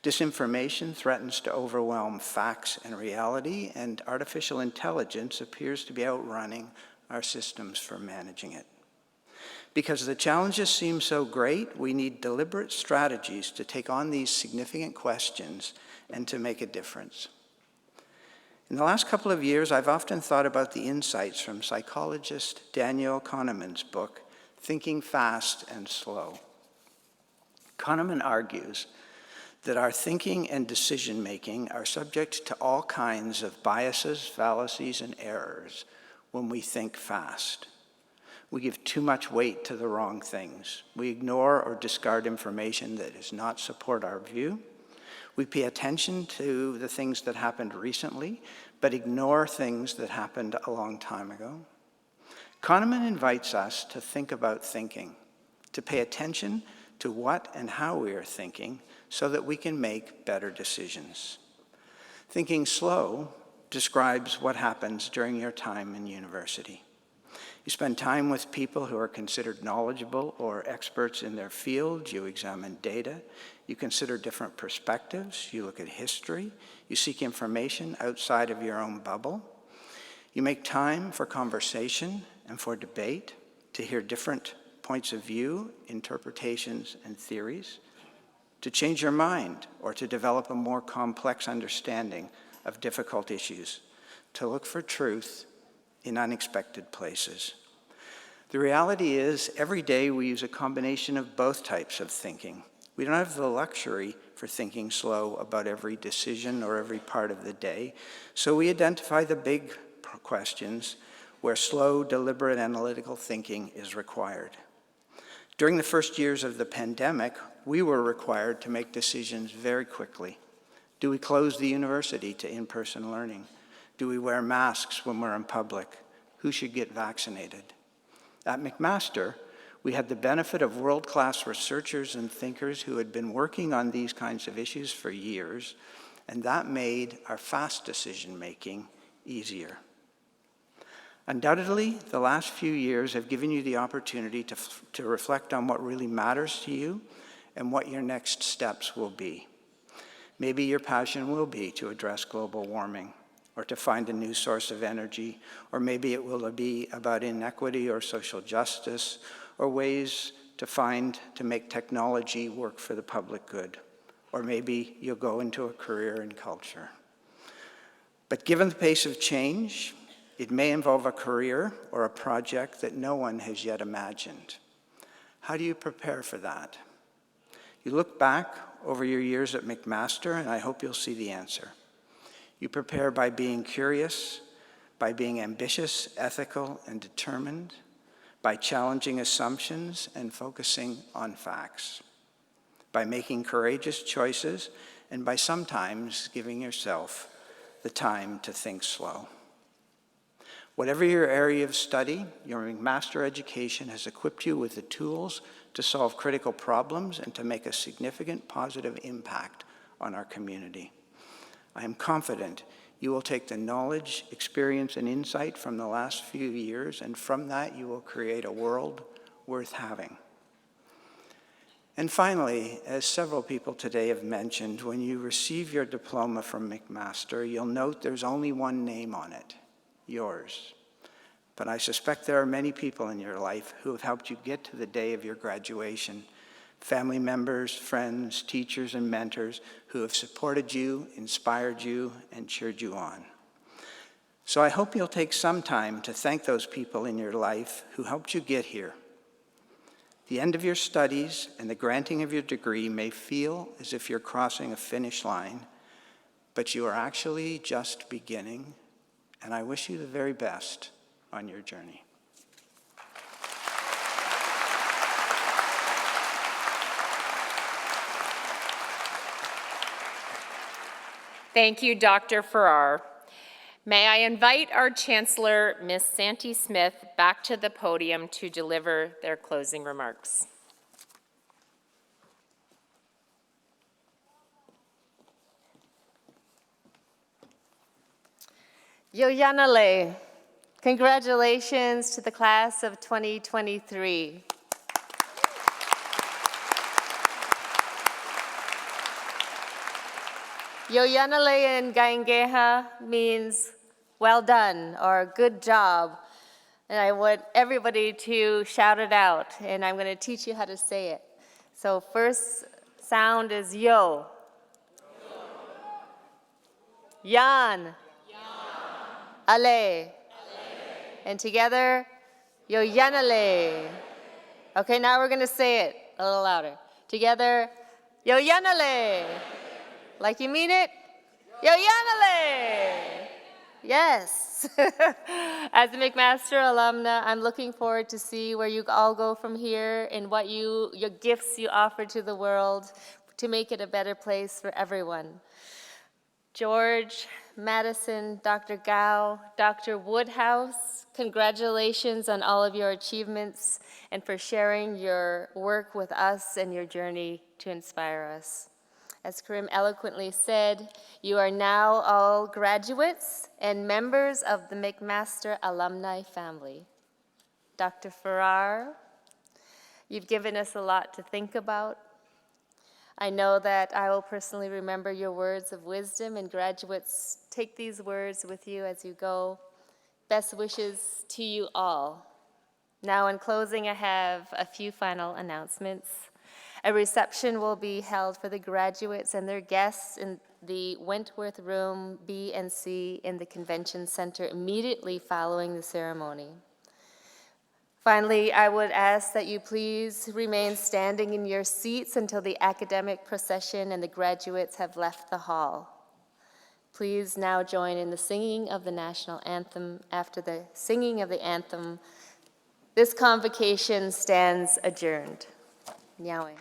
Disinformation threatens to overwhelm facts and reality, and artificial intelligence appears to be outrunning our systems for managing it. Because the challenges seem so great, we need deliberate strategies to take on these significant questions and to make a difference. In the last couple of years, I've often thought about the insights from psychologist Daniel Kahneman's book, Thinking Fast and Slow. Kahneman argues that our thinking and decision-making are subject to all kinds of biases, fallacies, and errors when we think fast. We give too much weight to the wrong things. We ignore or discard information that does not support our view. We pay attention to the things that happened recently, but ignore things that happened a long time ago. Kahneman invites us to think about thinking, to pay attention to what and how we are thinking so that we can make better decisions. Thinking slow describes what happens during your time in university. You spend time with people who are considered knowledgeable or experts in their field. You examine data. You consider different perspectives. You look at history. You seek information outside of your own bubble. You make time for conversation and for debate, to hear different points of view, interpretations, and theories, to change your mind or to develop a more complex understanding of difficult issues, to look for truth in unexpected places. The reality is, every day we use a combination of both types of thinking. We don't have the luxury for thinking slow about every decision or every part of the day, so we identify the big questions where slow, deliberate, analytical thinking is required. During the first years of the pandemic, we were required to make decisions very quickly. Do we close the university to in-person learning? Do we wear masks when we're in public? Who should get vaccinated? At McMaster, we had the benefit of world-class researchers and thinkers who had been working on these kinds of issues for years, and that made our fast decision-making easier. Undoubtedly, the last few years have given you the opportunity to reflect on what really matters to you and what your next steps will be. Maybe your passion will be to address global warming, or to find a new source of energy, or maybe it will be about inequity or social justice, or ways to make technology work for the public good. Or maybe you'll go into a career in culture. But given the pace of change, it may involve a career or a project that no one has yet imagined. How do you prepare for that? You look back over your years at McMaster, and I hope you'll see the answer. You prepare by being curious, by being ambitious, ethical, and determined, by challenging assumptions and focusing on facts, by making courageous choices, and by sometimes giving yourself the time to think slow. Whatever your area of study, your McMaster education has equipped you with the tools to solve critical problems and to make a significant positive impact on our community. I am confident you will take the knowledge, experience, and insight from the last few years, and from that you will create a world worth having. And finally, as several people today have mentioned, when you receive your diploma from McMaster, you'll note there's only one name on it, yours. But I suspect there are many people in your life who have helped you get to the day of your graduation. Family members, friends, teachers, and mentors who have supported you, inspired you, and cheered you on. So I hope you'll take some time to thank those people in your life who helped you get here. The end of your studies and the granting of your degree may feel as if you're crossing a finish line, but you are actually just beginning, and I wish you the very best on your journey. Thank you, Dr. Farrar. May I invite our Chancellor, Ms. Santi Smith, back to the podium to deliver their closing remarks. Yoyanale, congratulations to the class of 2023. Yoyanale in Gaingeha means well done or good job. And I want everybody to shout it out, and I'm going to teach you how to say it. So first sound is yo. Yan. Ale. And together, Yoyanale. Okay, now we're going to say it a little louder. Together, Yoyanale. Like you mean it? Yoyanale. Yes. As a McMaster alumna, I'm looking forward to see where you all go from here and what your gifts you offer to the world to make it a better place for everyone. George, Madison, Dr. Gao, Dr. Woodhouse, congratulations on all of your achievements and for sharing your work with us and your journey to inspire us. As Karim eloquently said, you are now all graduates and members of the McMaster alumni family. Dr. Farrar, you've given us a lot to think about. I know that I will personally remember your words of wisdom, and graduates, take these words with you as you go. Best wishes to you all. Now, in closing, I have a few final announcements. A reception will be held for the graduates and their guests in the Wentworth Room B and C in the Convention Center immediately following the ceremony. Finally, I would ask that you please remain standing in your seats until the academic procession and the graduates have left the hall. Please now join in the singing of the national anthem. After the singing of the anthem, this convocation stands adjourned. Nyaweh.